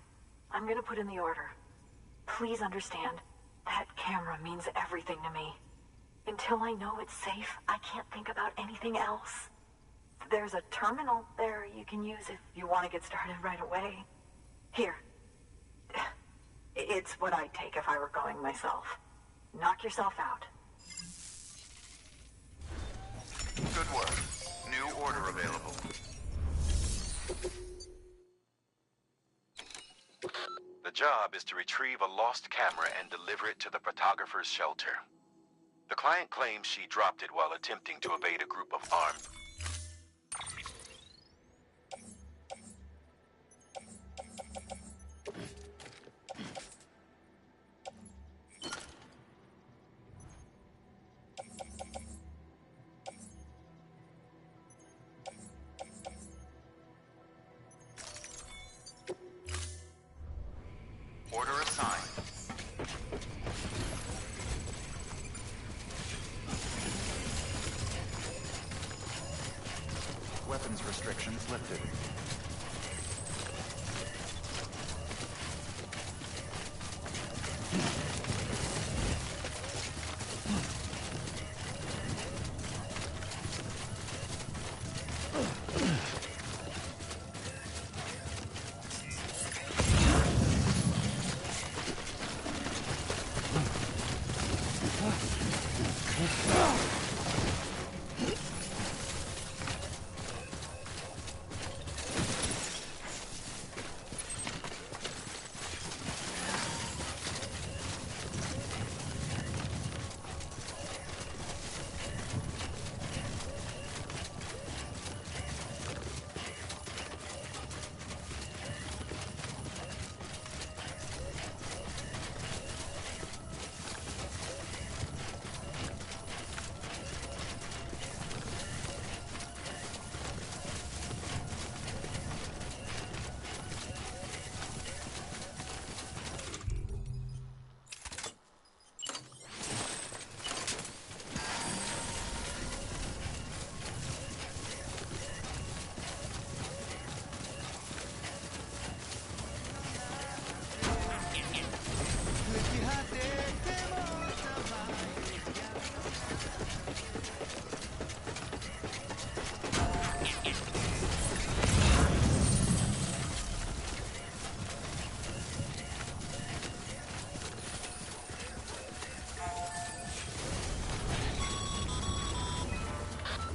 I'm gonna put in the order. Please understand, that camera means everything to me. Until I know it's safe, I can't think about anything else. There's a terminal there you can use if you want to get started right away. Here. It's what I'd take if I were going myself. Knock yourself out. Good work. New order available. The job is to retrieve a lost camera and deliver it to the photographer's shelter. The client claims she dropped it while attempting to evade a group of armed. Order assigned. Weapons restrictions lifted.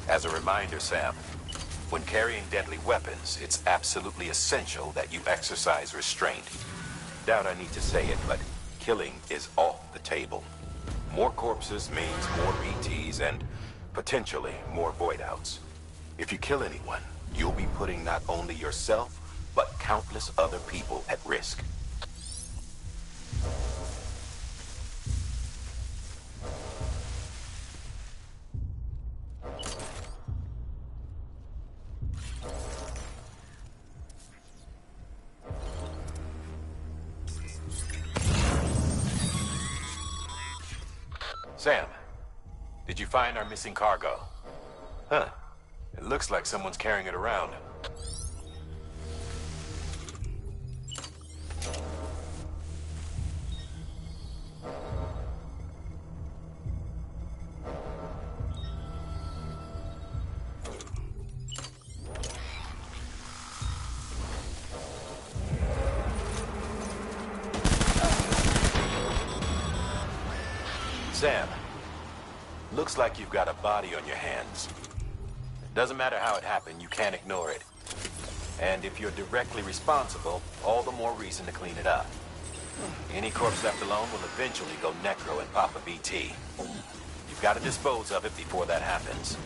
As a reminder, Sam, when carrying deadly weapons, it's absolutely essential that you exercise restraint. Doubt I need to say it, but killing is off the table. More corpses means more BTs and potentially more void outs. If you kill anyone, you'll be putting not only yourself, but countless other people at risk. Sam, did you find our missing cargo? Huh. It looks like someone's carrying it around. Sam, looks like you've got a body on your hands. Doesn't matter how it happened, you can't ignore it. And if you're directly responsible, all the more reason to clean it up. Any corpse left alone will eventually go necro and pop a BT. You've got to dispose of it before that happens.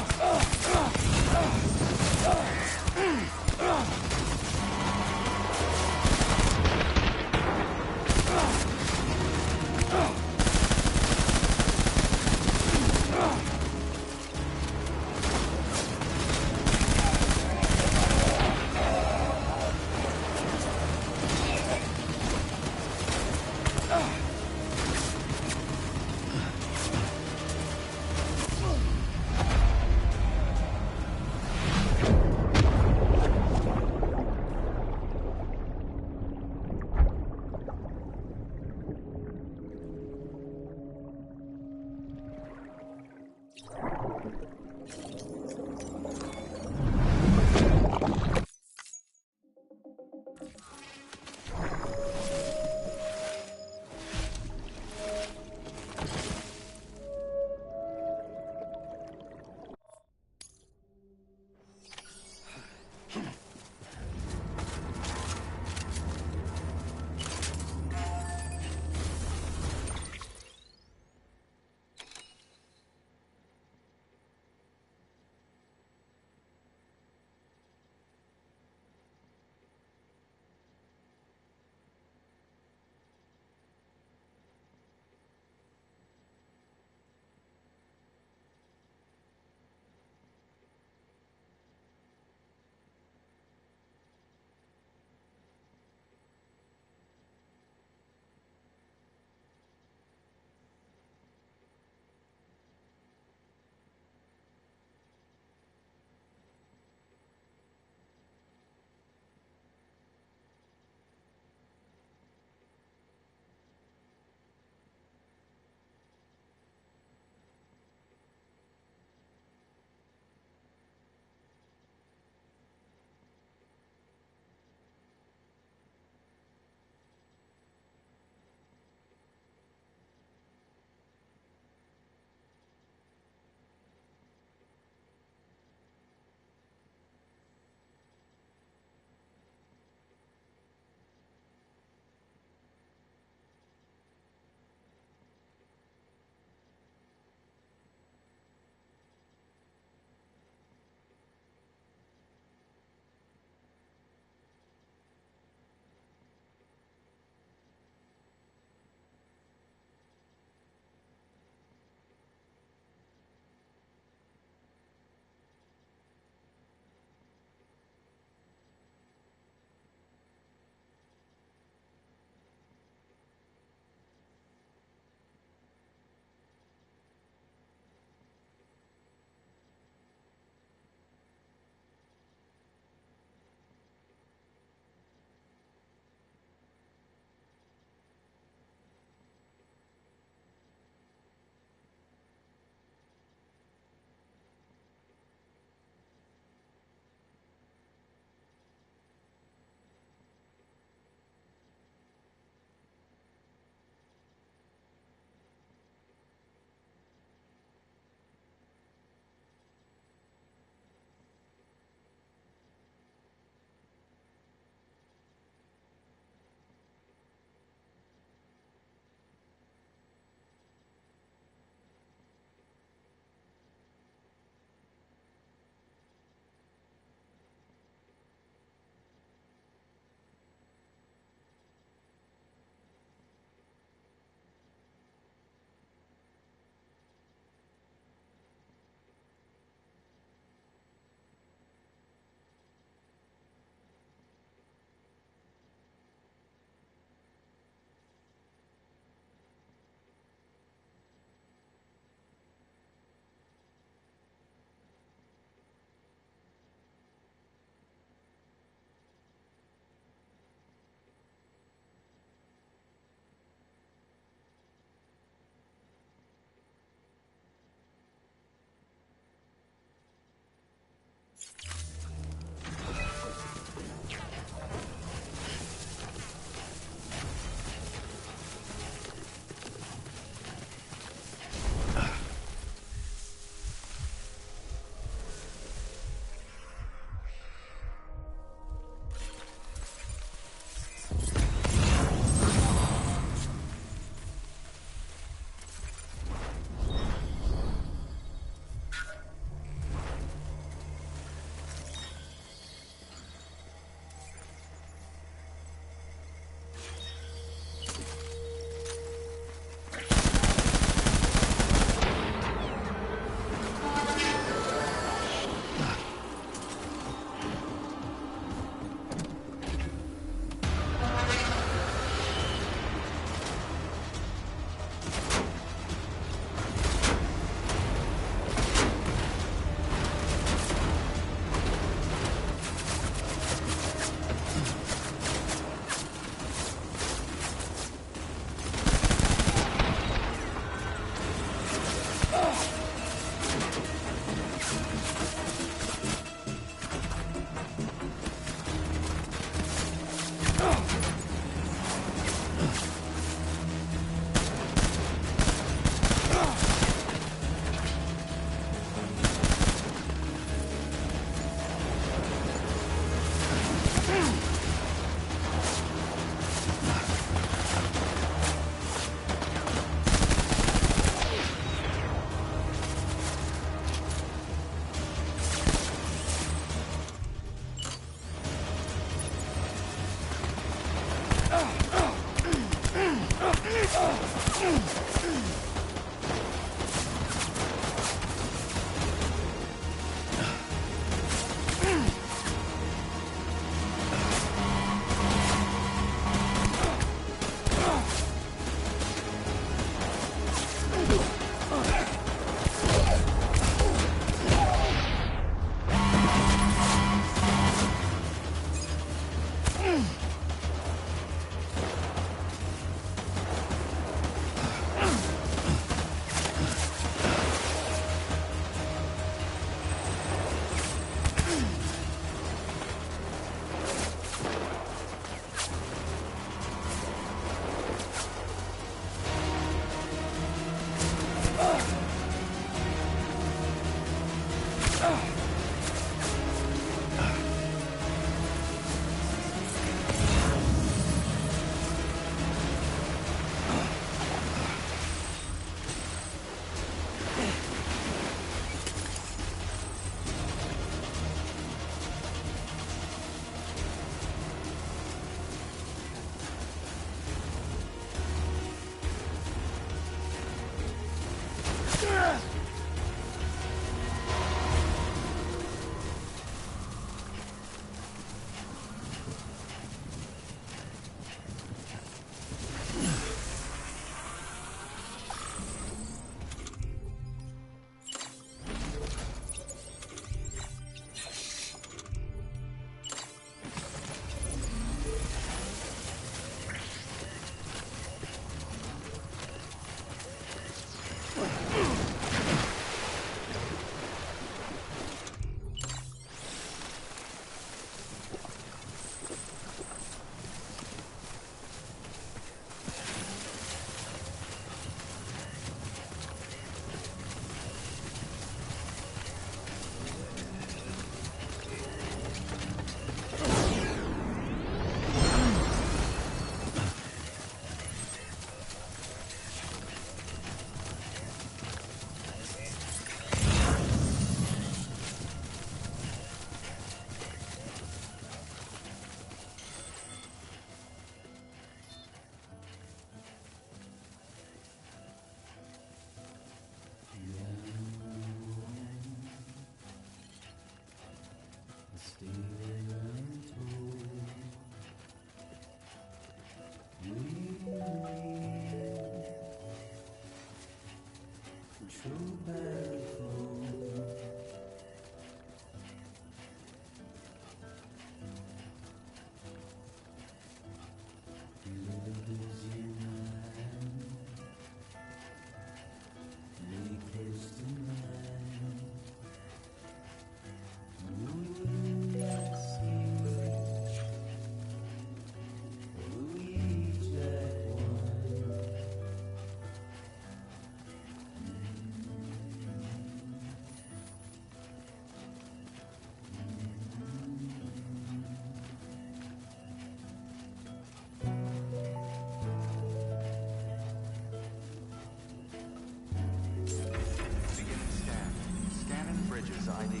ID.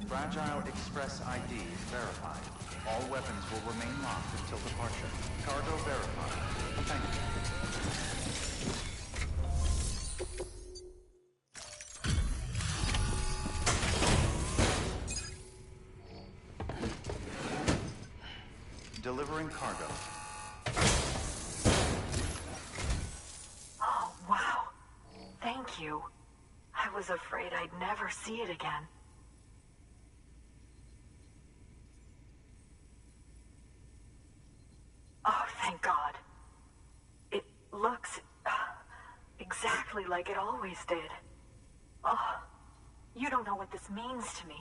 Fragile Express ID verified. All weapons will remain locked until departure. Cargo verified. Thank you. Delivering cargo. Oh, wow. Thank you. I was afraid I'd never see it again. Oh, thank God. It looks exactly like it always did. Oh, you don't know what this means to me.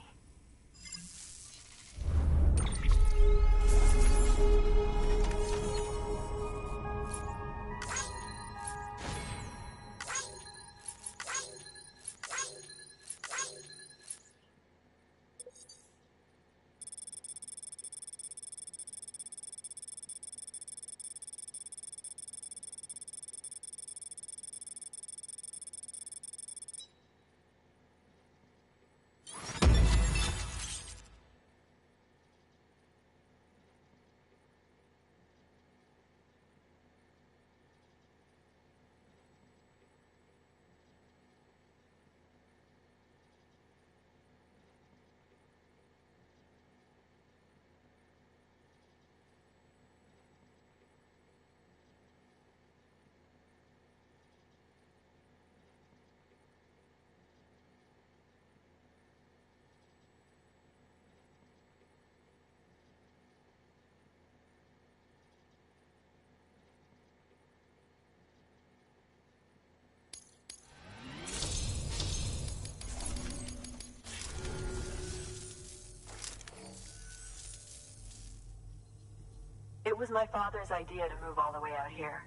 It was my father's idea to move all the way out here.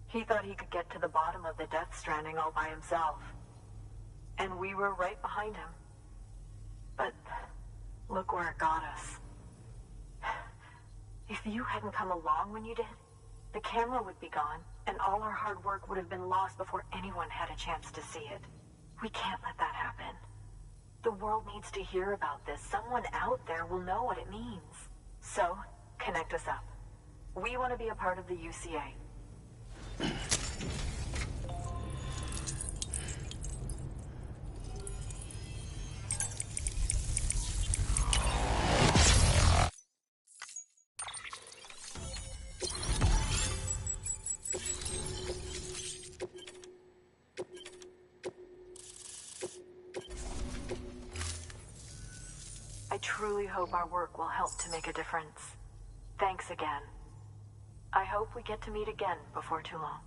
He thought he could get to the bottom of the Death Stranding all by himself. And we were right behind him. But look where it got us. If you hadn't come along when you did, the camera would be gone, and all our hard work would have been lost before anyone had a chance to see it. We can't let that happen. The world needs to hear about this. Someone out there will know what it means. So, connect us up. We want to be a part of the UCA. I truly hope our work will help to make a difference. Thanks again. I hope we get to meet again before too long.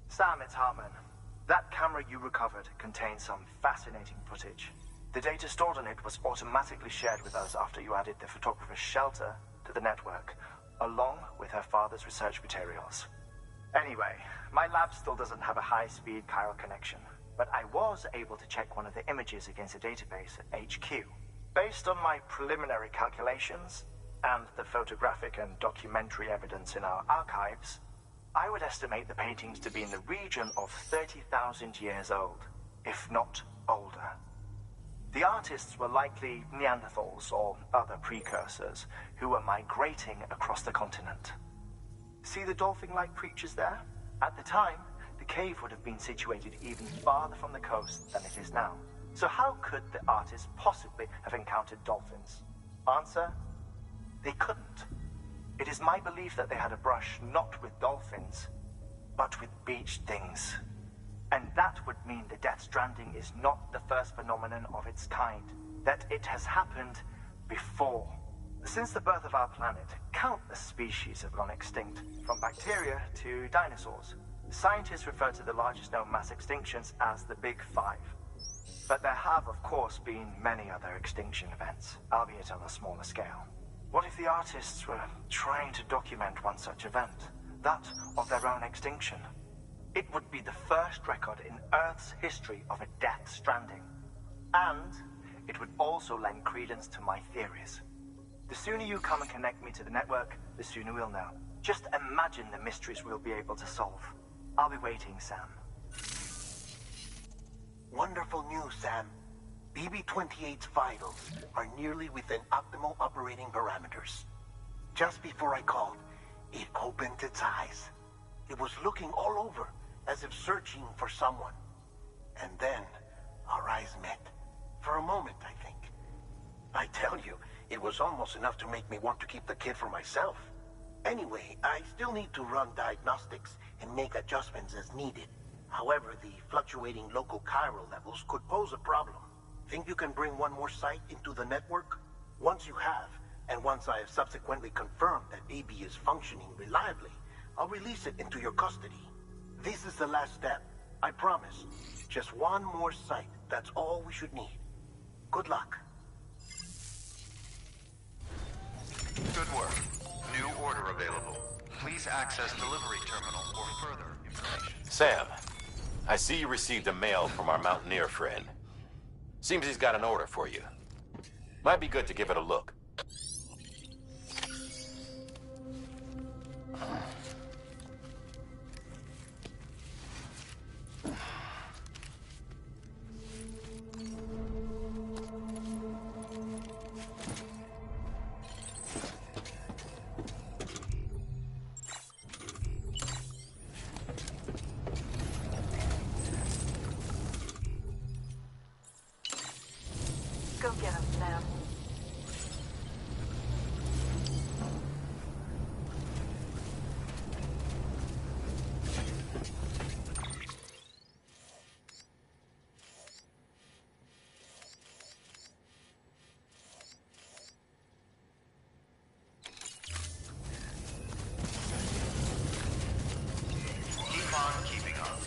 Sam, it's Hartman. That camera you recovered contains some fascinating footage. The data stored on it was automatically shared with us after you added the photographer's shelter to the network, along with her father's research materials. Anyway, my lab still doesn't have a high-speed chiral connection, but I was able to check one of the images against a database at HQ. Based on my preliminary calculations, and the photographic and documentary evidence in our archives, I would estimate the paintings to be in the region of 30,000 years old, if not older. The artists were likely Neanderthals or other precursors who were migrating across the continent. See the dolphin-like creatures there? At the time, the cave would have been situated even farther from the coast than it is now. So how could the artists possibly have encountered dolphins? Answer: they couldn't. It is my belief that they had a brush not with dolphins, but with beach things. And that would mean the Death Stranding is not the first phenomenon of its kind, that it has happened before. Since the birth of our planet, countless species have gone extinct, from bacteria to dinosaurs. Scientists refer to the largest known mass extinctions as the Big Five. But there have, of course, been many other extinction events, albeit on a smaller scale. What if the artists were trying to document one such event, that of their own extinction? It would be the first record in Earth's history of a Death Stranding. And it would also lend credence to my theories. The sooner you come and connect me to the network, the sooner we'll know. Just imagine the mysteries we'll be able to solve. I'll be waiting, Sam. Wonderful news, Sam. BB-28's vitals are nearly within optimal operating parameters. Just before I called, it opened its eyes. It was looking all over, as if searching for someone. And then, our eyes met. For a moment, I think. I tell you, it was almost enough to make me want to keep the kid for myself. Anyway, I still need to run diagnostics and make adjustments as needed. However, the fluctuating local chiral levels could pose a problem. Think you can bring one more site into the network? Once you have, and once I have subsequently confirmed that AB is functioning reliably, I'll release it into your custody. This is the last step, I promise. Just one more site, that's all we should need. Good luck. Good work. New order available. Please access delivery terminal for further information. Sam, I see you received a mail from our Mountaineer friend. Seems he's got an order for you. Might be good to give it a look. Go get him, Sam. Keep on keeping up.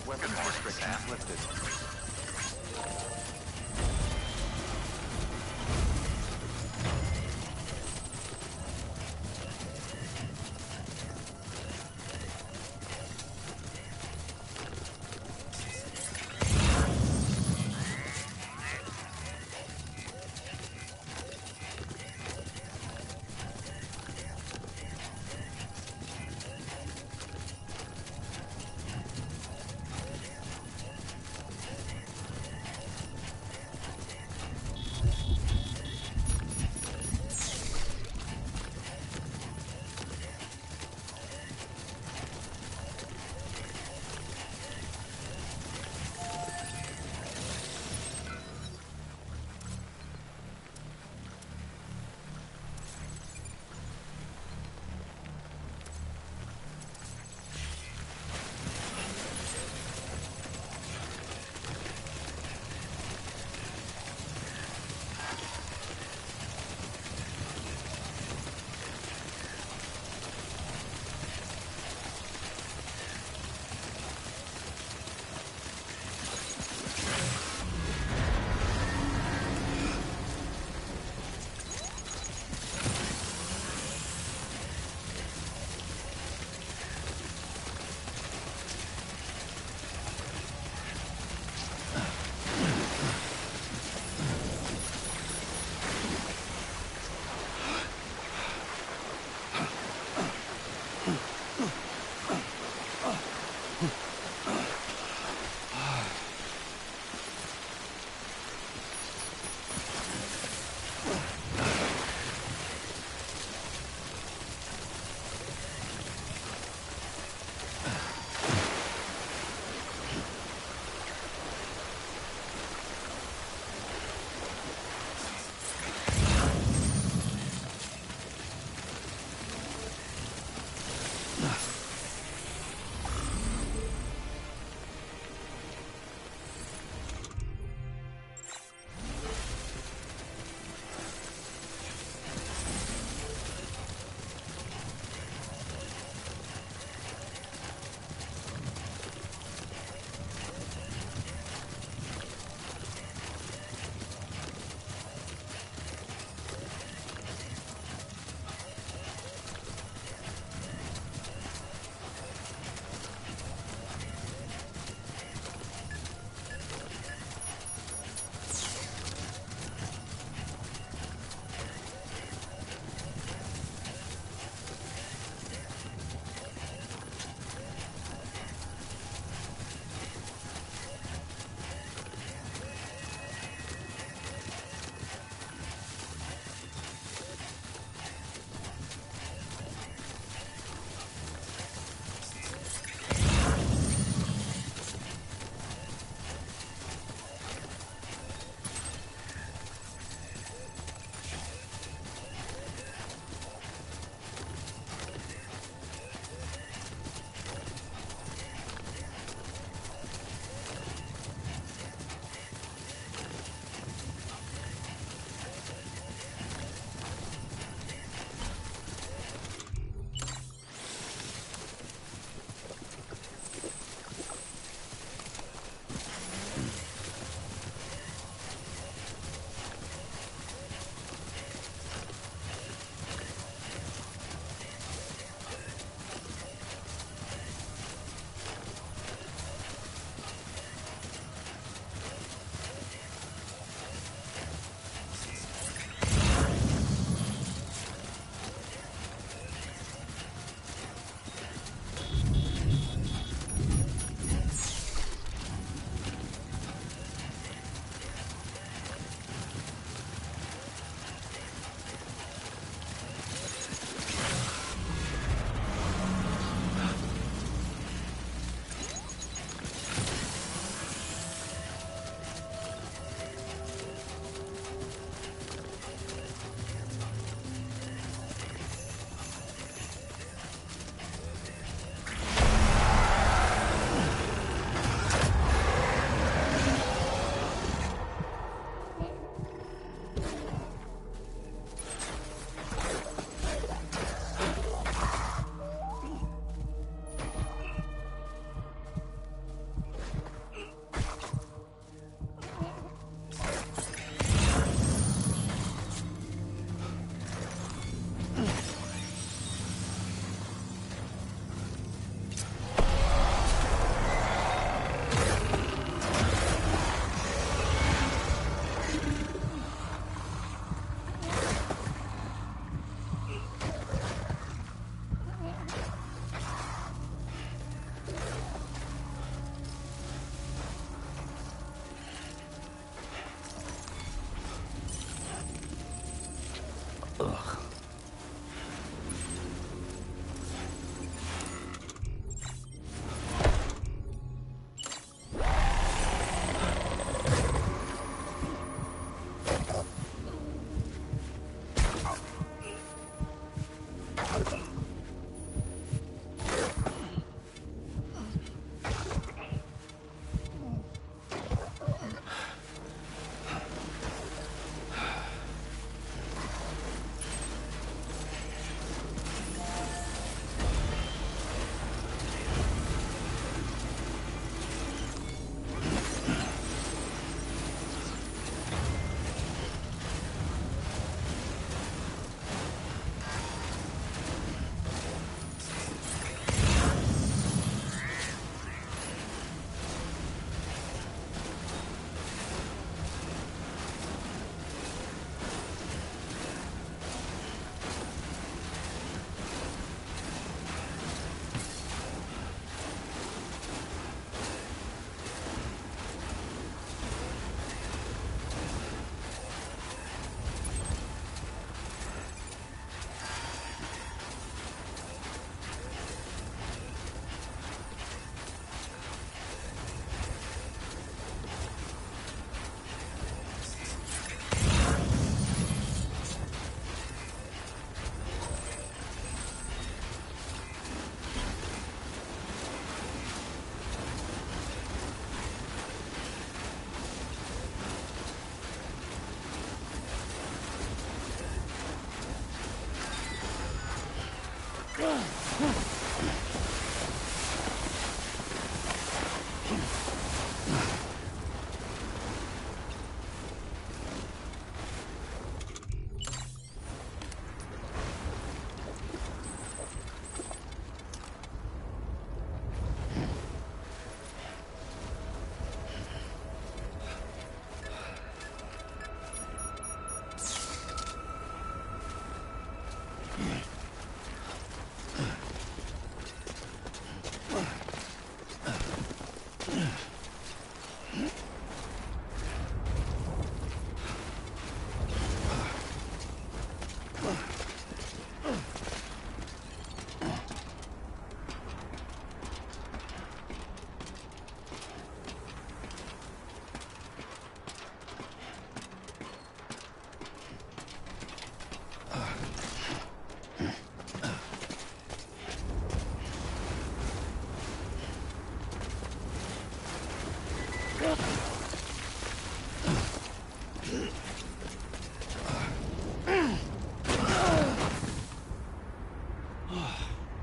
Weapon Good morning, restrictions Sam. lifted.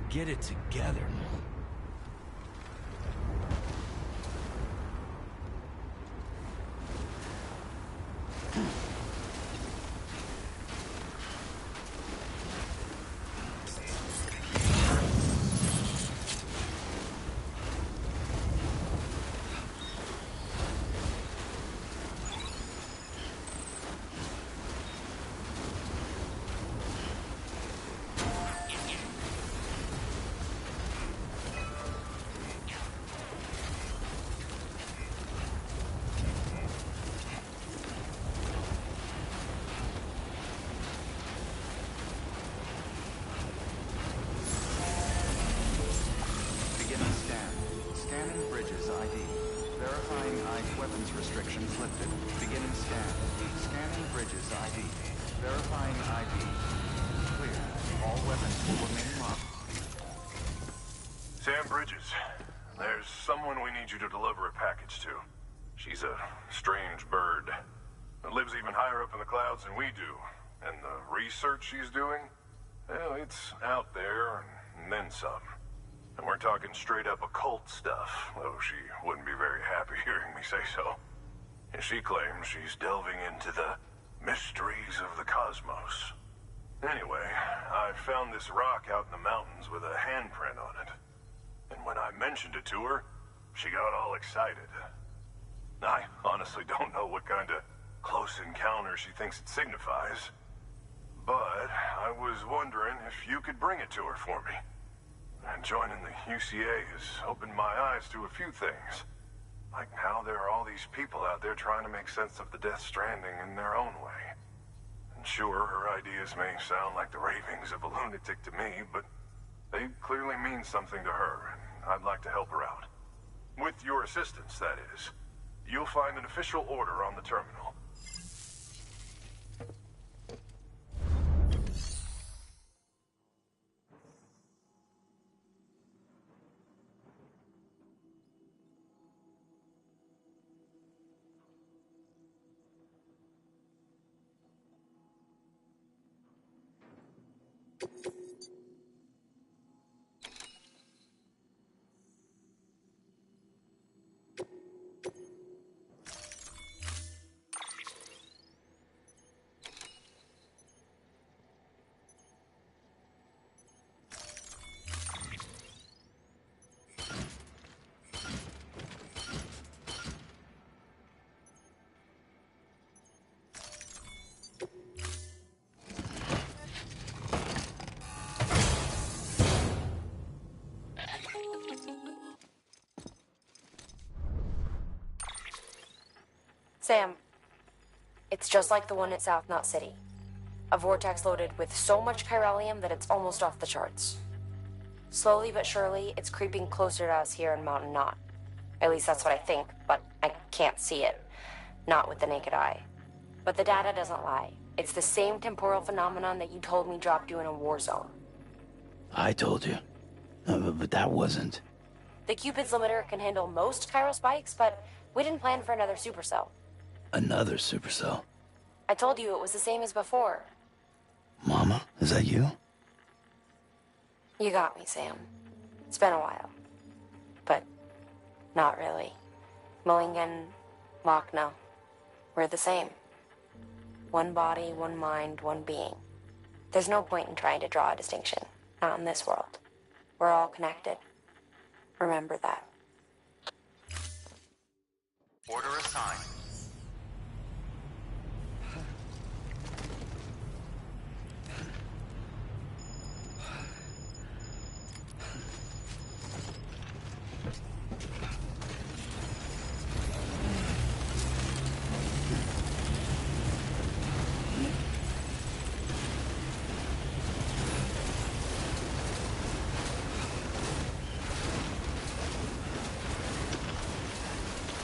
Get it together. Restrictions lifted. Beginning scan. Scanning bridges ID. Verifying ID. Clear. All weapons will remain locked. Sam Bridges, there's someone we need you to deliver a package to. She's a strange bird that lives even higher up in the clouds than we do. And the research she's doing, well, it's out there and then some. And we're talking straight up occult stuff, though she wouldn't be very happy hearing me say so. And she claims she's delving into the mysteries of the cosmos. Anyway, I found this rock out in the mountains with a handprint on it. And when I mentioned it to her, she got all excited. I honestly don't know what kind of close encounter she thinks it signifies. But I was wondering if you could bring it to her for me. And joining the UCA has opened my eyes to a few things. Like how there are all these people out there trying to make sense of the Death Stranding in their own way. And sure, her ideas may sound like the ravings of a lunatic to me, but they clearly mean something to her, and I'd like to help her out. With your assistance, that is. You'll find an official order on the terminal. Sam, it's just like the one at South Knot City. A vortex loaded with so much chiralium that it's almost off the charts. Slowly but surely, it's creeping closer to us here in Mountain Knot. At least that's what I think, but I can't see it. Not with the naked eye. But the data doesn't lie. It's the same temporal phenomenon that you told me dropped you in a war zone. I told you. But that wasn't. The Cupid's limiter can handle most chiral spikes, but we didn't plan for another supercell. Another supercell? I told you it was the same as before. Mama, is that you? You got me, Sam. It's been a while. But not really. Mulligan, Lochner, we're the same. One body, one mind, one being. There's no point in trying to draw a distinction. Not in this world. We're all connected. Remember that. Order assigned.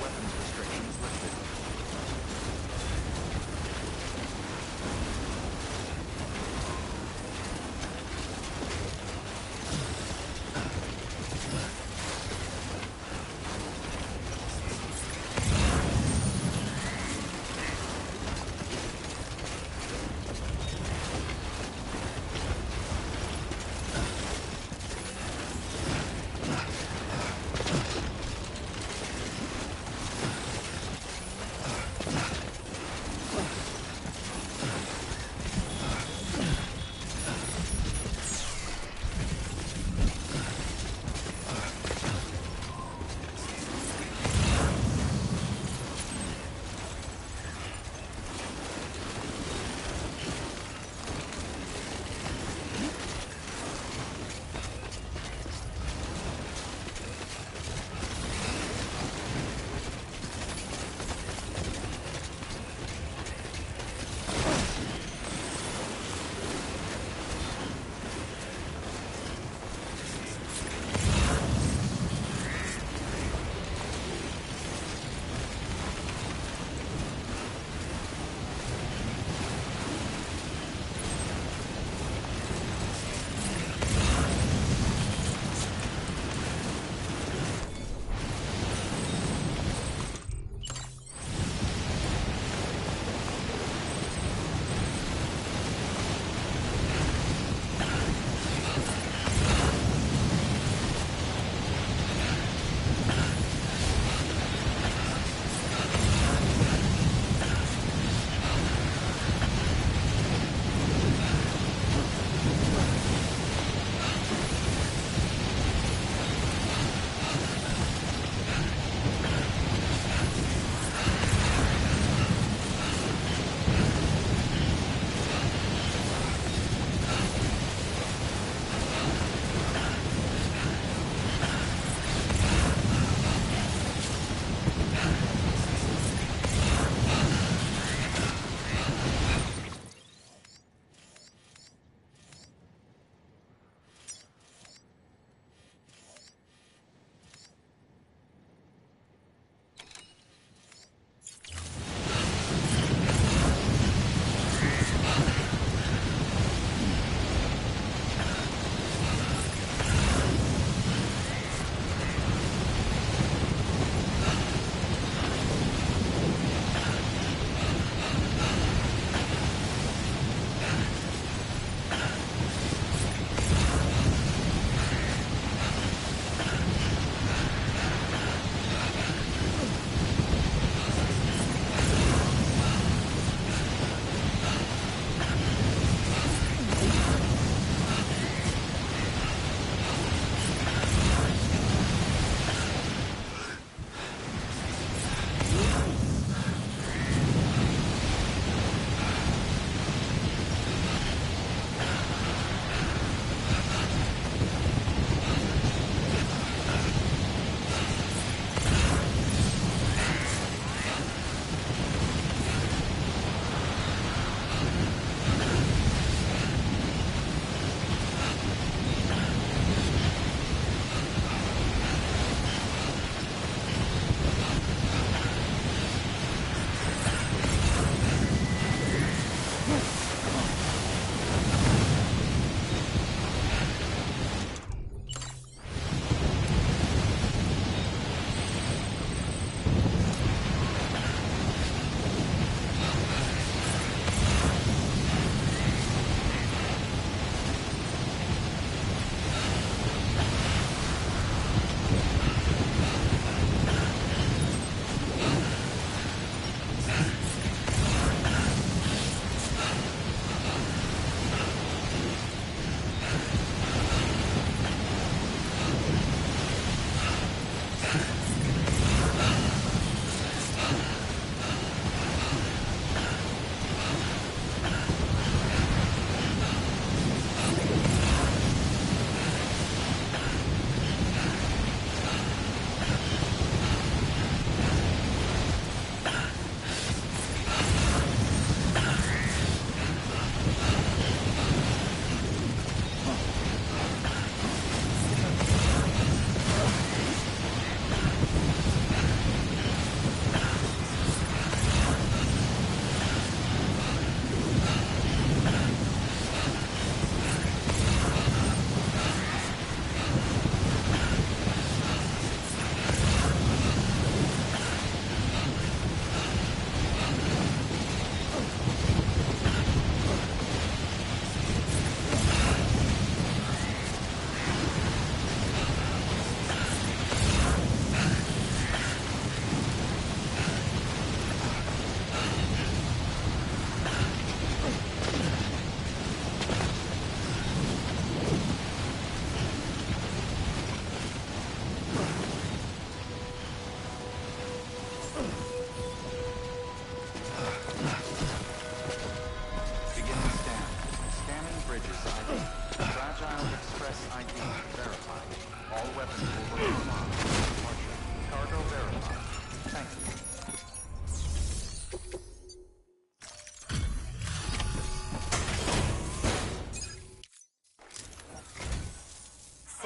Weapons restrictions lifted.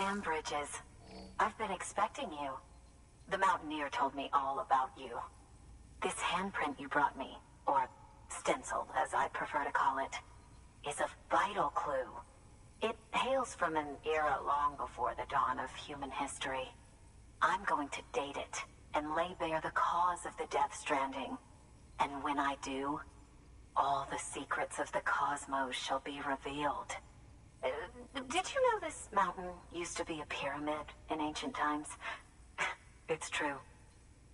Sam Bridges. I've been expecting you. The Mountaineer told me all about you. This handprint you brought me, or stencil, as I prefer to call it, is a vital clue. It hails from an era long before the dawn of human history. I'm going to date it and lay bare the cause of the Death Stranding. And when I do, all the secrets of the cosmos shall be revealed. Did you know this mountain used to be a pyramid in ancient times? It's true.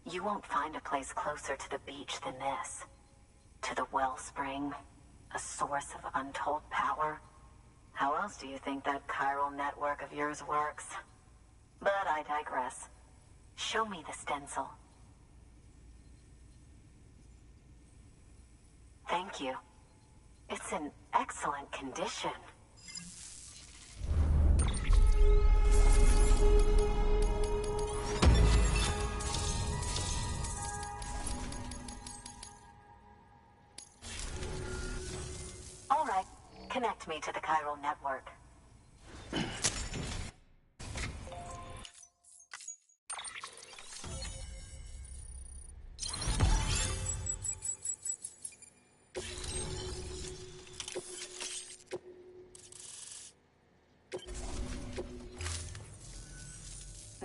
You won't find a place closer to the beach than this. To the wellspring, a source of untold power. How else do you think that chiral network of yours works? But I digress. Show me the stencil. Thank you. It's in excellent condition. All right. Connect me to the chiral network.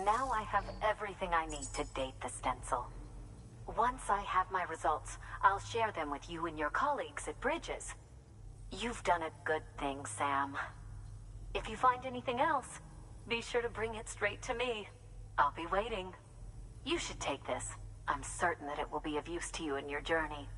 Now I have everything I need to date the stencil. Once I have my results, I'll share them with you and your colleagues at Bridges. You've done a good thing, Sam. If you find anything else, be sure to bring it straight to me. I'll be waiting. You should take this. I'm certain that it will be of use to you in your journey.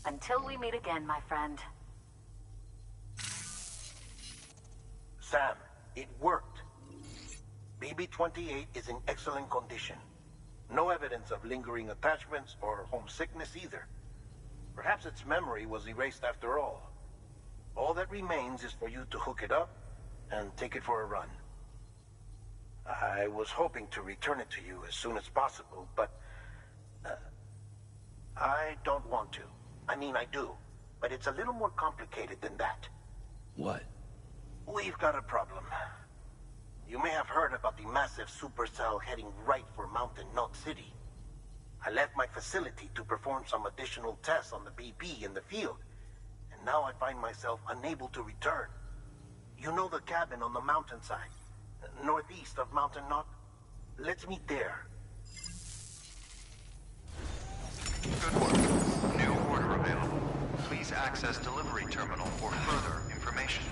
Until we meet again, my friend. Sam, it worked. BB-28 is in excellent condition. No evidence of lingering attachments or homesickness either. Perhaps its memory was erased after all. All that remains is for you to hook it up and take it for a run. I was hoping to return it to you as soon as possible, but I don't want to. I mean, I do, but it's a little more complicated than that. What? We've got a problem. You may have heard about the massive supercell heading right for Mountain Knot City. I left my facility to perform some additional tests on the BB in the field, and now I find myself unable to return. You know the cabin on the mountainside, northeast of Mountain Knot? Let's meet there. Good work. New order available. Please access delivery terminal for further information.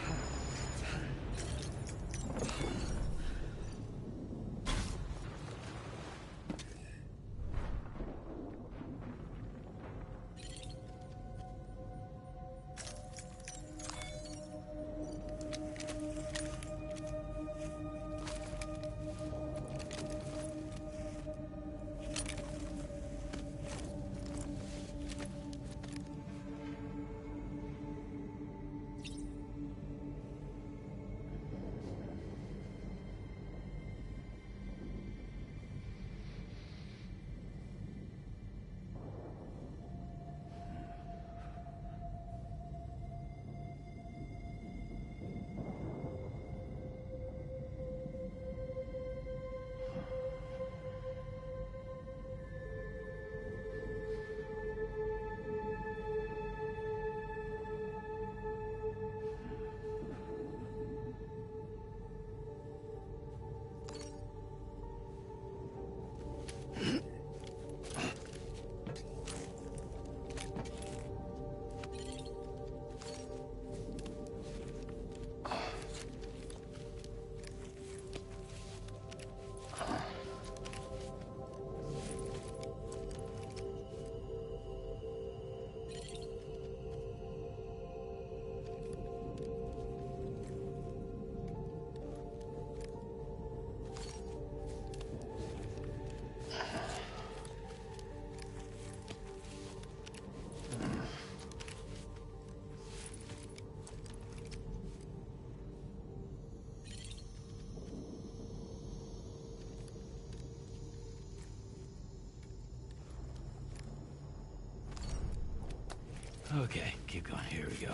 Okay, keep going. Here we go.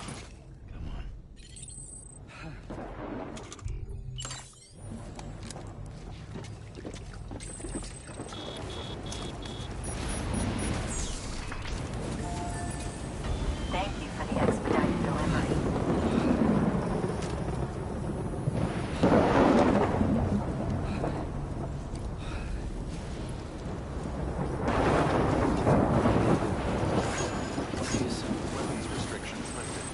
Come on. Thank you for the expedited delivery. Weapons restrictions lifted.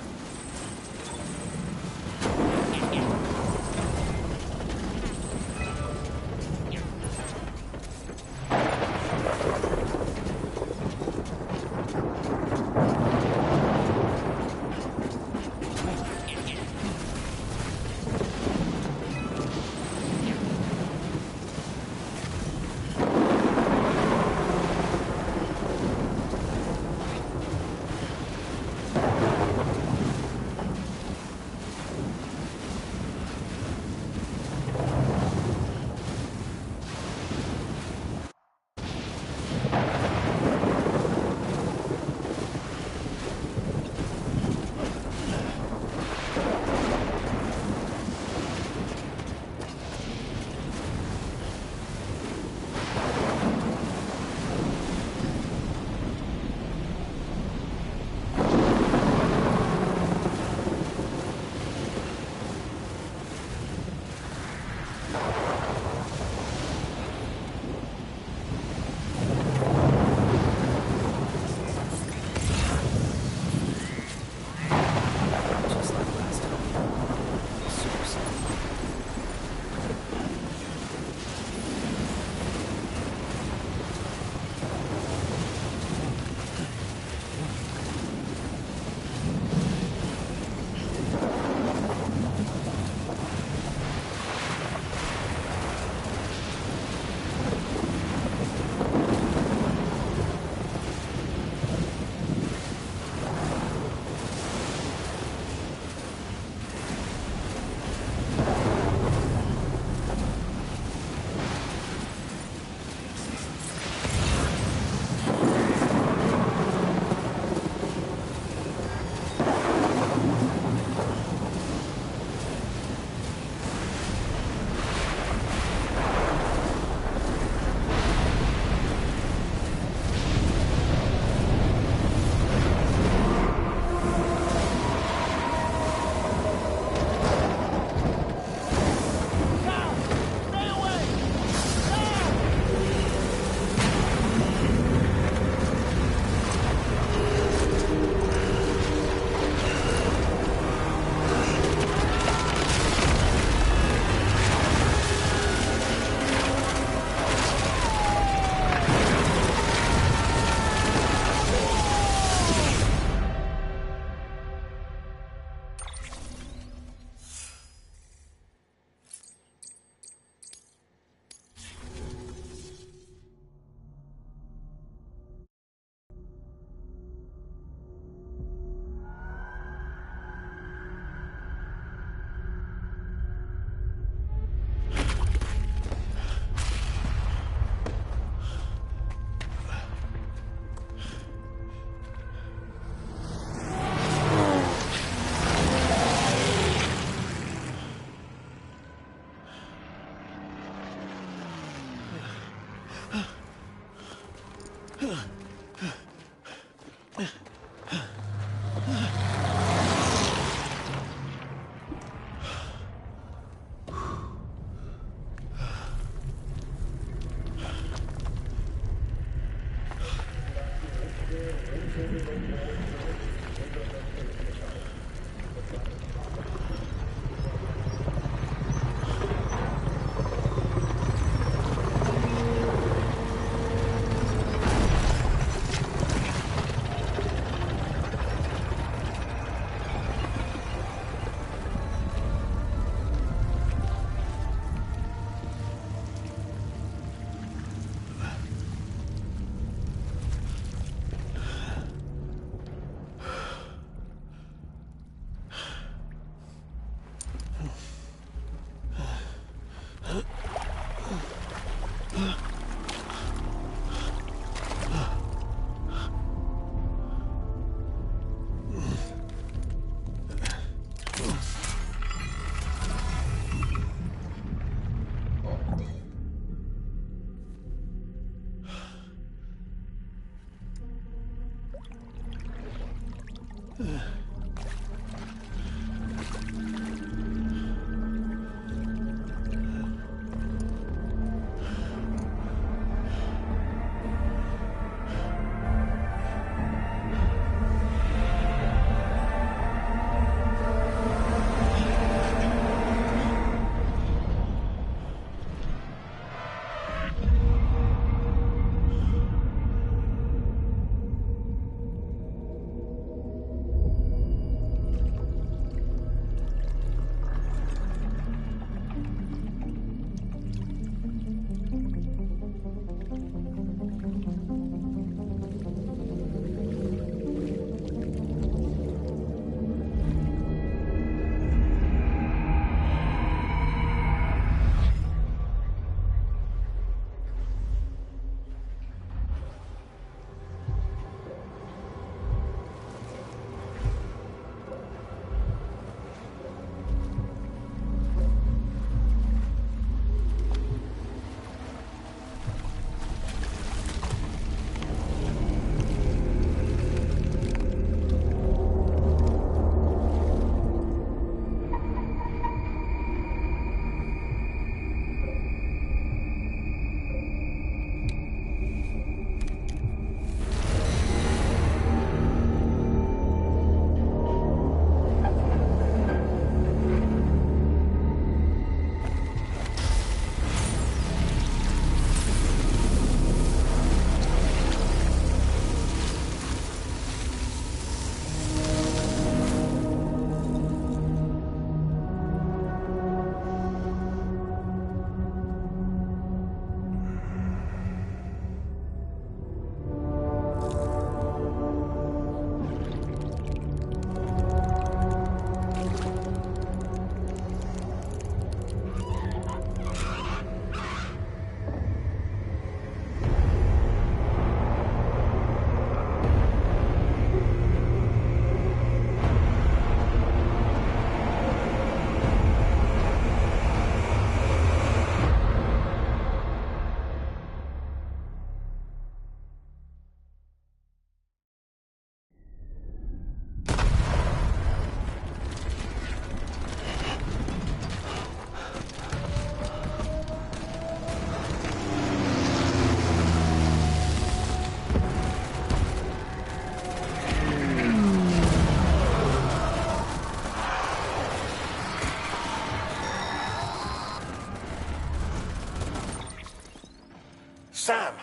Sam!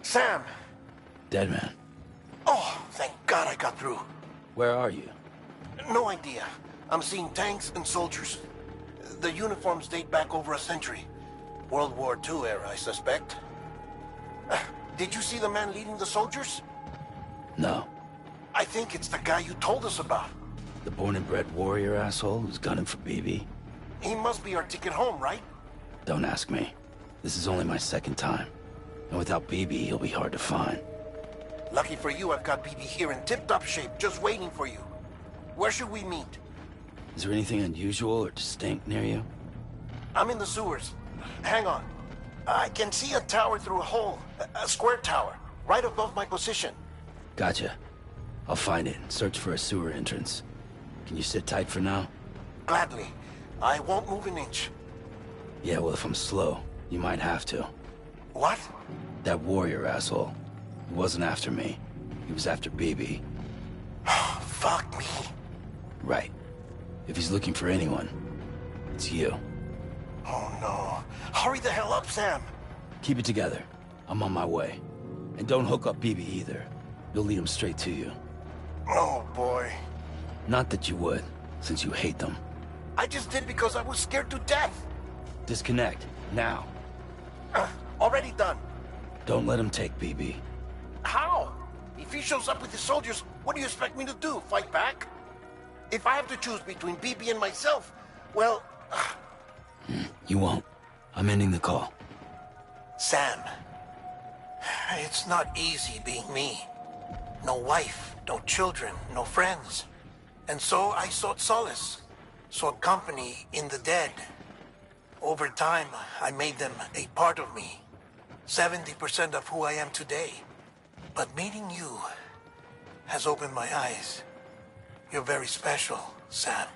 Sam! Dead man. Oh, thank God I got through. Where are you? No idea. I'm seeing tanks and soldiers. The uniforms date back over a century. World War II era, I suspect. Did you see the man leading the soldiers? No. I think it's the guy you told us about. The born and bred warrior asshole who's gunning for BB? He must be our ticket home, right? Don't ask me. This is only my second time. And without BB, he'll be hard to find. Lucky for you, I've got BB here in tip-top shape, just waiting for you. Where should we meet? Is there anything unusual or distinct near you? I'm in the sewers. Hang on. I can see a tower through a hole. A square tower, right above my position. Gotcha. I'll find it and search for a sewer entrance. Can you sit tight for now? Gladly. I won't move an inch. Yeah, well, if I'm slow, you might have to. What? That warrior asshole. He wasn't after me. He was after BB. Fuck me. Right. If he's looking for anyone, it's you. Oh no. Hurry the hell up, Sam. Keep it together. I'm on my way. And don't hook up BB either. You'll lead him straight to you. Oh boy. Not that you would, since you hate them. I just did because I was scared to death. Disconnect, now. Already done. Don't let him take BB. How? If he shows up with his soldiers, what do you expect me to do? Fight back? If I have to choose between BB and myself, well... You won't. I'm ending the call. Sam, it's not easy being me. No wife, no children, no friends. And so I sought solace, sought company in the dead. Over time, I made them a part of me. 70% of who I am today. But meeting you has opened my eyes. You're very special, Sam.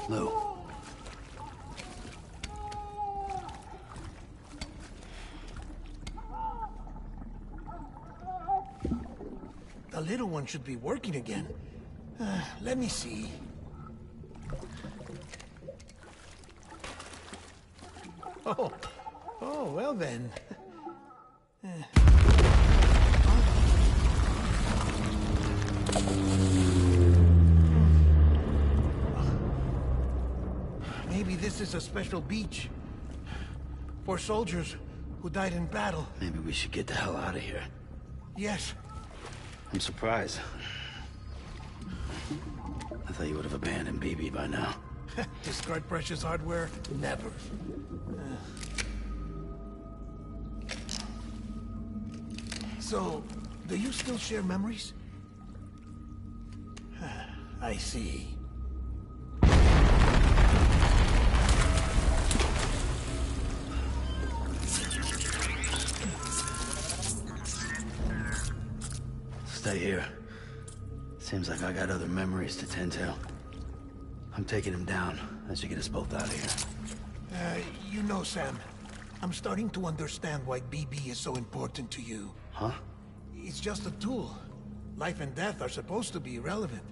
Lou. The little one should be working again. Let me see. Oh, well then. Maybe this is a special beach for soldiers who died in battle. Maybe we should get the hell out of here. Yes. I'm surprised. I thought you would have abandoned BB by now. Discard precious hardware? Never. So, do you still share memories? I see. Stay here. Seems like I got other memories to tend to. I'm taking him down. That should get us both out of here. You know, Sam, I'm starting to understand why BB is so important to you. Huh? It's just a tool. Life and death are supposed to be irrelevant.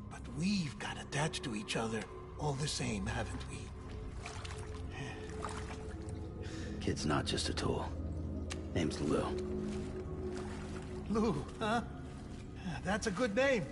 But we've got attached to each other all the same, haven't we? Kid's not just a tool. Name's Lou. Lou, huh? That's a good name.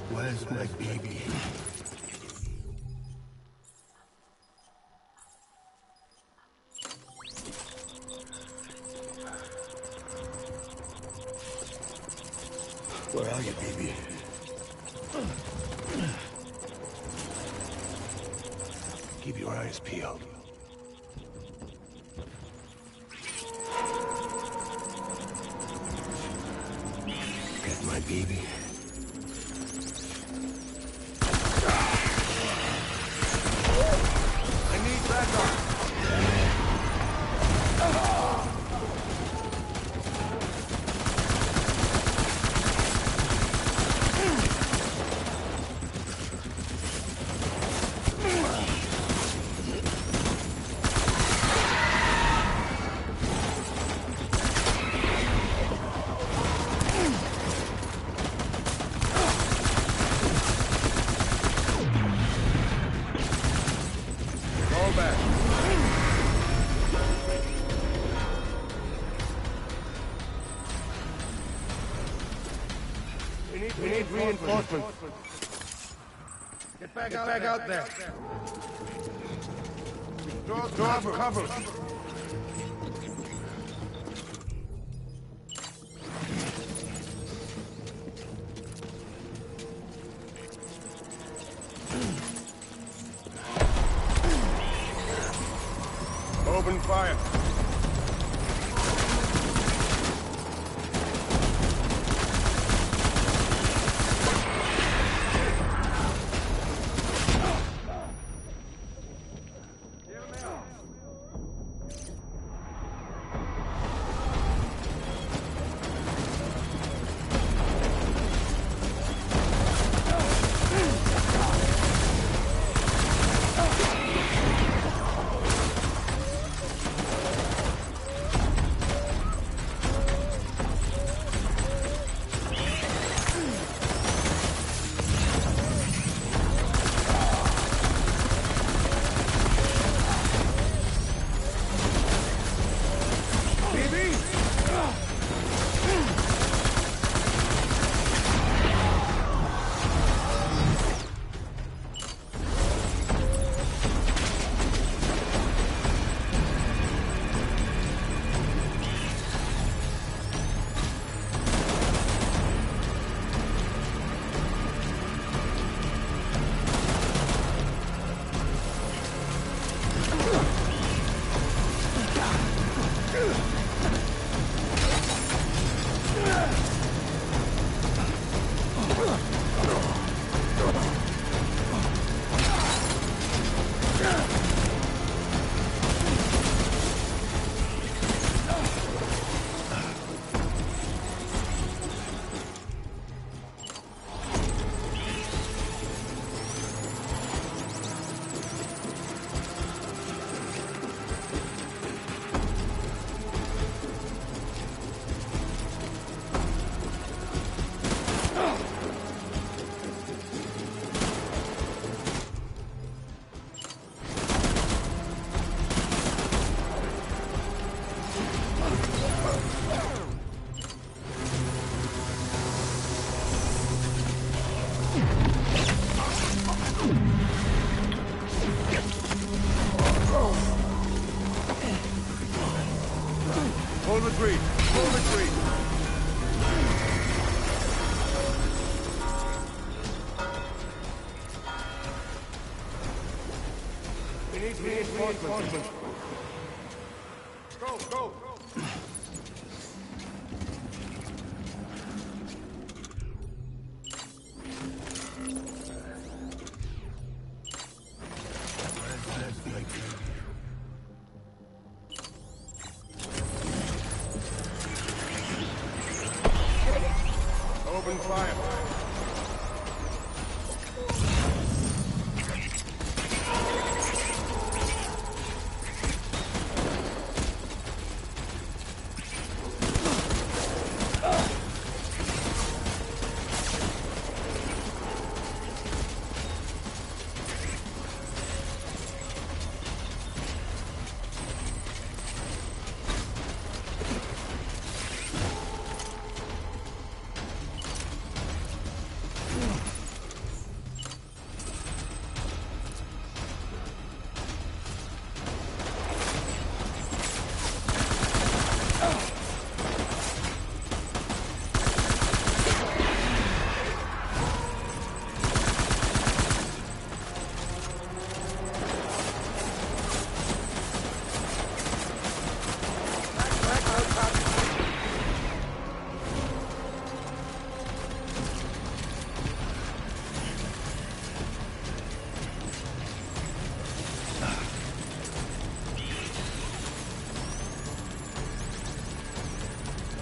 Where's my baby? Where are you, baby? Keep your eyes peeled. Get my baby. I need backup. We need reinforcements. Get back out there. Doors cover. Hold retreat. Hold retreat. We need reinforcements. Go, go. Open fire.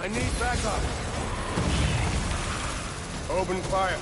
I need backup. Open fire.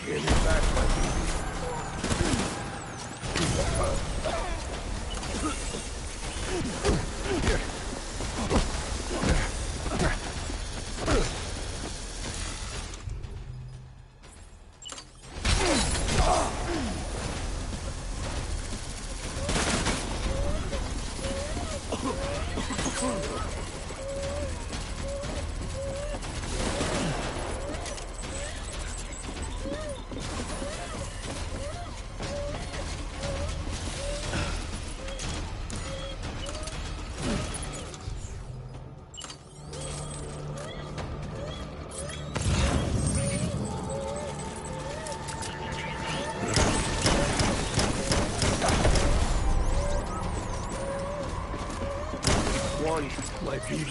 Give me back my one, my BB.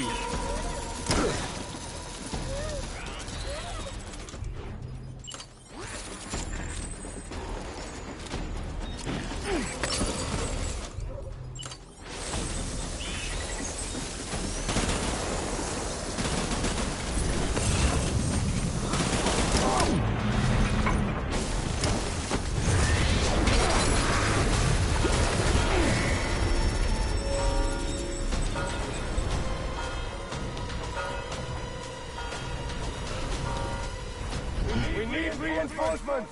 We need reinforcements!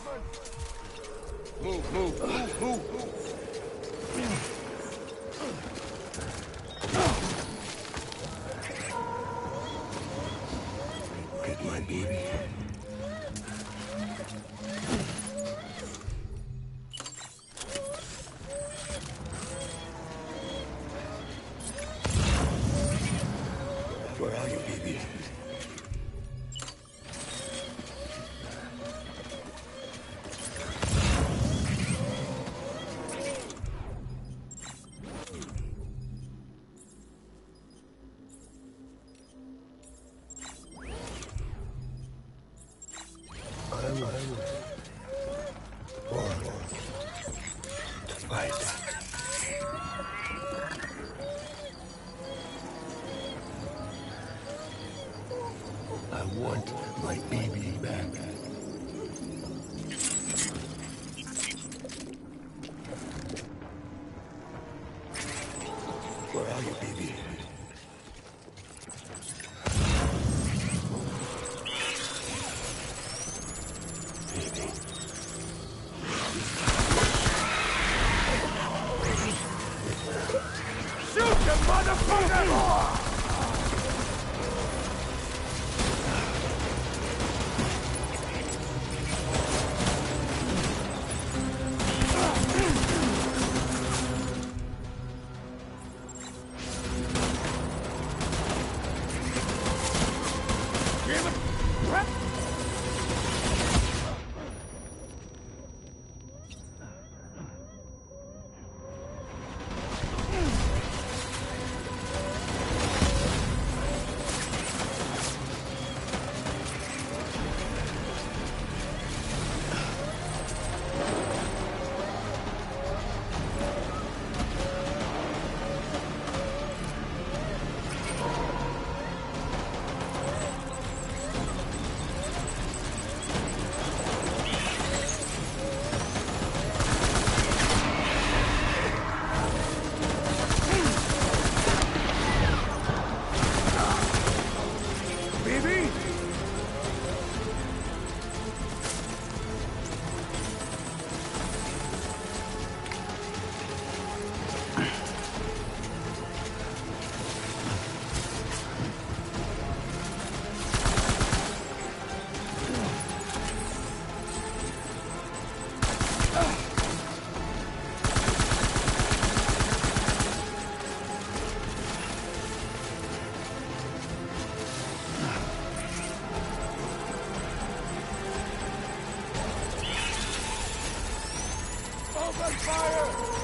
Move, move, move, move! Get my baby. Where are you, baby? want my BB back. Where are you, BB? Shoot the motherfucker! Open fire!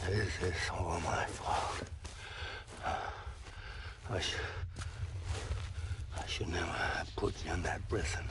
This is all my fault. I should never have put you in that prison.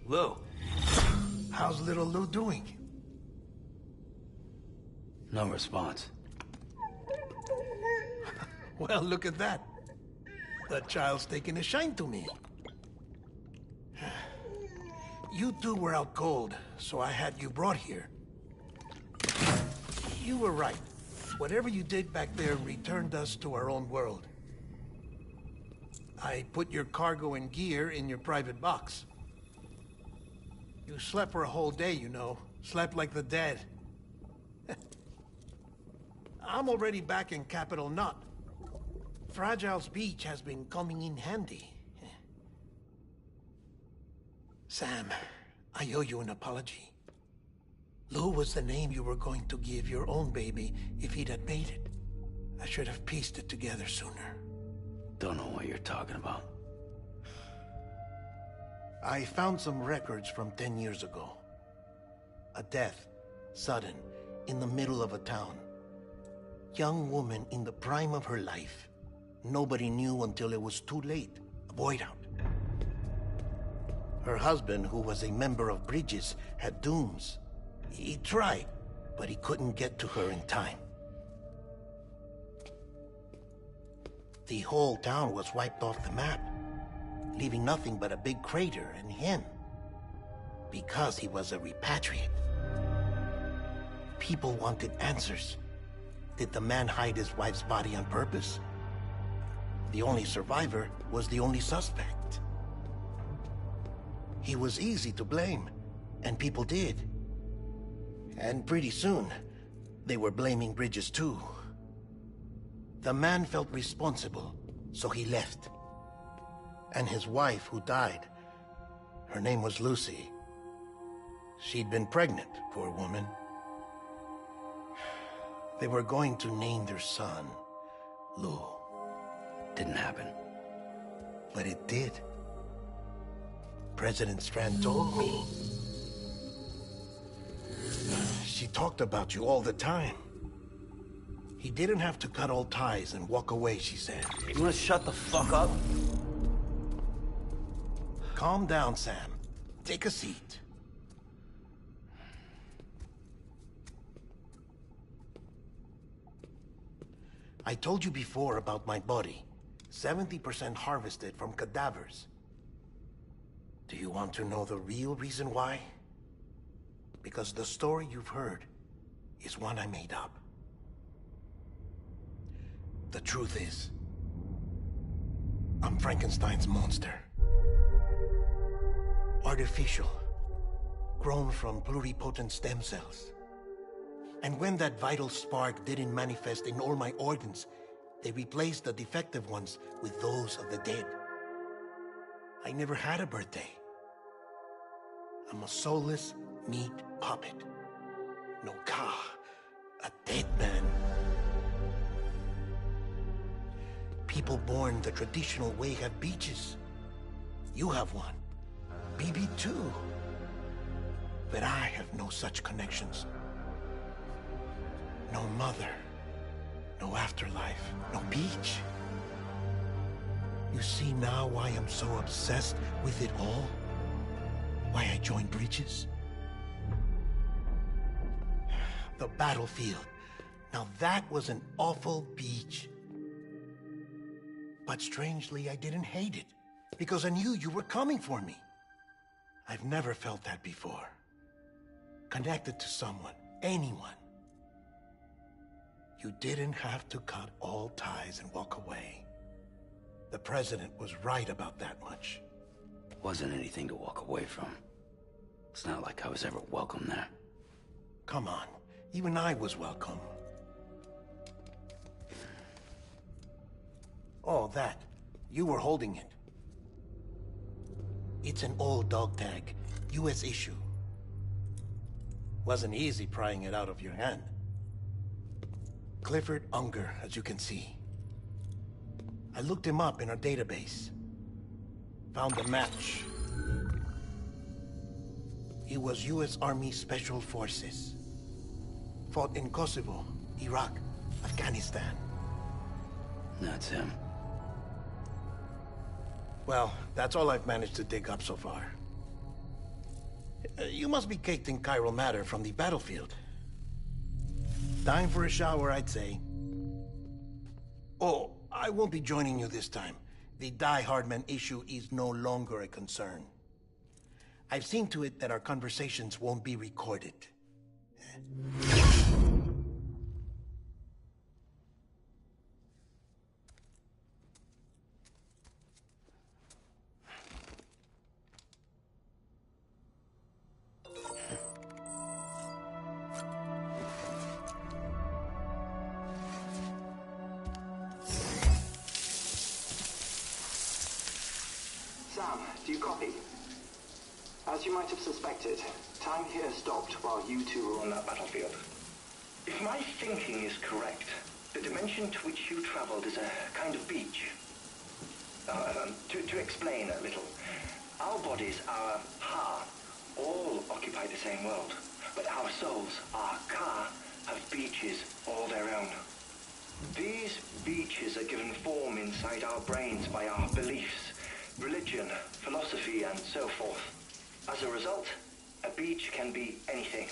Lou. How's little Lou doing? No response. Well, look at that. The child's taking a shine to me. You two were out cold, so I had you brought here. You were right. Whatever you did back there returned us to our own world. I put your cargo and gear in your private box. You slept for a whole day, you know. Slept like the dead. I'm already back in Capital Knot. Fragile's beach has been coming in handy. Sam, I owe you an apology. Lou was the name you were going to give your own baby if he'd had made it. I should have pieced it together sooner. Don't know what you're talking about. I found some records from 10 years ago. A death, sudden, in the middle of a town. Young woman in the prime of her life. Nobody knew until it was too late. A void out. Her husband, who was a member of Bridges, had dooms. He tried, but he couldn't get to her in time. The whole town was wiped off the map, leaving nothing but a big crater and him. Because he was a repatriate. People wanted answers. Did the man hide his wife's body on purpose? The only survivor was the only suspect. He was easy to blame, and people did. And pretty soon, they were blaming Bridges too. The man felt responsible, so he left. And his wife, who died, her name was Lucy. She'd been pregnant, poor woman. They were going to name their son Lou. Didn't happen. But it did. President Strand told me. She talked about you all the time. He didn't have to cut all ties and walk away, she said. You wanna shut the fuck up? Calm down, Sam. Take a seat. I told you before about my body. 70% harvested from cadavers. Do you want to know the real reason why? Because the story you've heard is one I made up. The truth is, I'm Frankenstein's monster. Artificial, grown from pluripotent stem cells. And when that vital spark didn't manifest in all my organs, they replaced the defective ones with those of the dead. I never had a birthday. I'm a soulless meat puppet. No ka, a dead man. People born the traditional way have beaches. You have one. BB too. But I have no such connections. No mother. No afterlife. No beach. You see now why I'm so obsessed with it all? Why I joined Bridges? The battlefield. Now that was an awful beach. But strangely, I didn't hate it. Because I knew you were coming for me. I've never felt that before. Connected to someone, anyone. You didn't have to cut all ties and walk away. The president was right about that much. Wasn't anything to walk away from. It's not like I was ever welcome there. Come on, even I was welcome. Oh, that. You were holding it. It's an old dog tag, US issue. Wasn't easy prying it out of your hand. Clifford Unger, as you can see. I looked him up in our database. Found a match. He was US Army Special Forces. Fought in Kosovo, Iraq, Afghanistan. That's him. Well, that's all I've managed to dig up so far. You must be caked in chiral matter from the battlefield. Time for a shower, I'd say. Oh, I won't be joining you this time. The Die Hardman issue is no longer a concern. I've seen to it that our conversations won't be recorded. Sam, do you copy? As you might have suspected, time here stopped while you two were on that battlefield. If my thinking is correct, the dimension to which you traveled is a kind of beach. To explain a little, our bodies, our ha, all occupy the same world, but our souls, our ka, have beaches all their own. These beaches are given form inside our brains by our beliefs, religion, philosophy, and so forth. As a result, a beach can be anything,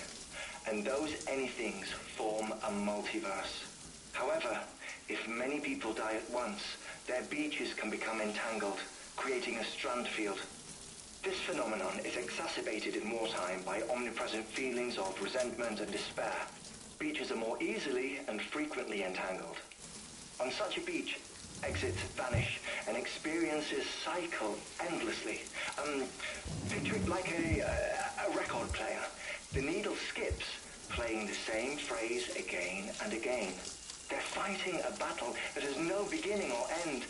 and those anythings form a multiverse. However, if many people die at once, their beaches can become entangled, creating a strand field. This phenomenon is exacerbated in wartime by omnipresent feelings of resentment and despair. Beaches are more easily and frequently entangled. On such a beach, exits vanish and experiences cycle endlessly. Picture it like a record player. The needle skips, playing the same phrase again and again. They're fighting a battle that has no beginning or end.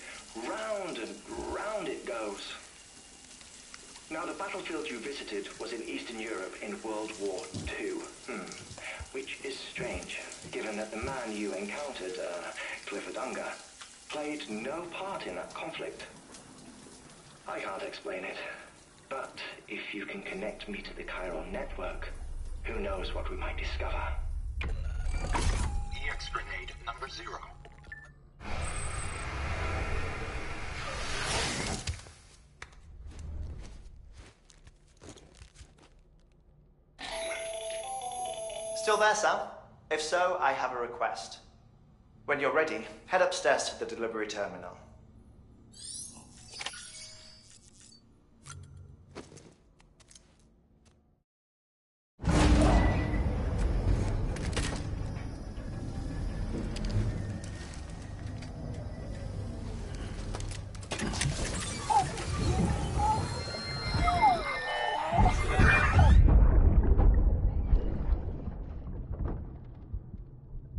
Round and round it goes. Now, the battlefield you visited was in Eastern Europe in World War II. Which is strange, given that the man you encountered, Clifford Unger, played no part in that conflict. I can't explain it, but if you can connect me to the chiral network, who knows what we might discover. EX grenade number 0. Still there, Sam? If so, I have a request. When you're ready, head upstairs to the delivery terminal.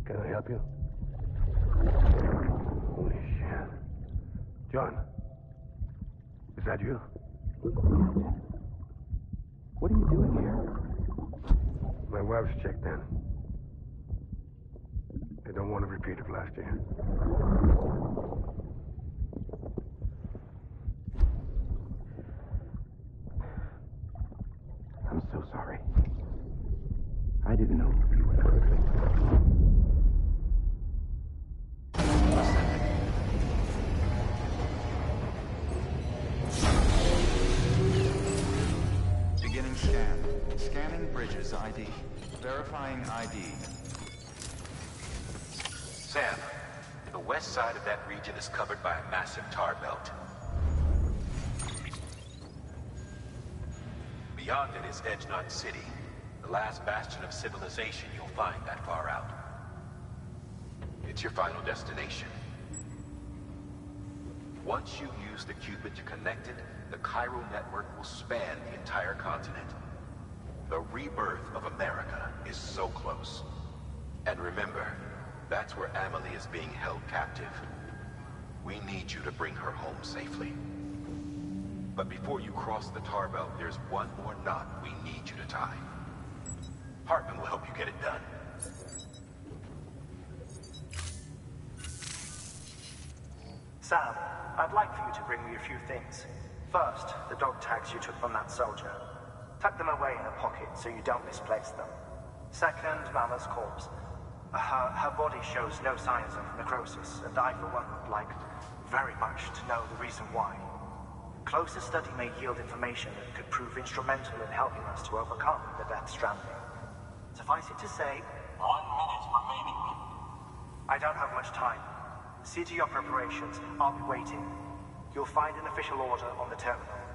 Can I help you? Holy shit. John, is that you? What are you doing here? My wife's checked in. They don't want to repeat of last year. I'm so sorry. I didn't know you were perfect. Beginning scan. Scanning bridges ID. Verifying ID. Sam, the west side of that region is covered by a massive tar belt. Beyond it is Edgenut City, the last bastion of civilization you'll find that far out. It's your final destination. Once you use the Cupid to connect it, the chiral network will span the entire continent. The rebirth of America is so close. And remember, that's where Amelie is being held captive. We need you to bring her home safely. But before you cross the tar belt, there's one more knot we need you to tie. Hartman will help you get it done. Sam, I'd like for you to bring me a few things. First, the dog tags you took from that soldier. Tuck them away in a pocket so you don't misplace them. Second, Mama's corpse. Her body shows no signs of necrosis, and I, for one, would like very much to know the reason why. closer study may yield information that could prove instrumental in helping us to overcome the Death Stranding. Suffice it to say, 1 minute remaining. I don't have much time. See to your preparations. I'll be waiting. You'll find an official order on the terminal.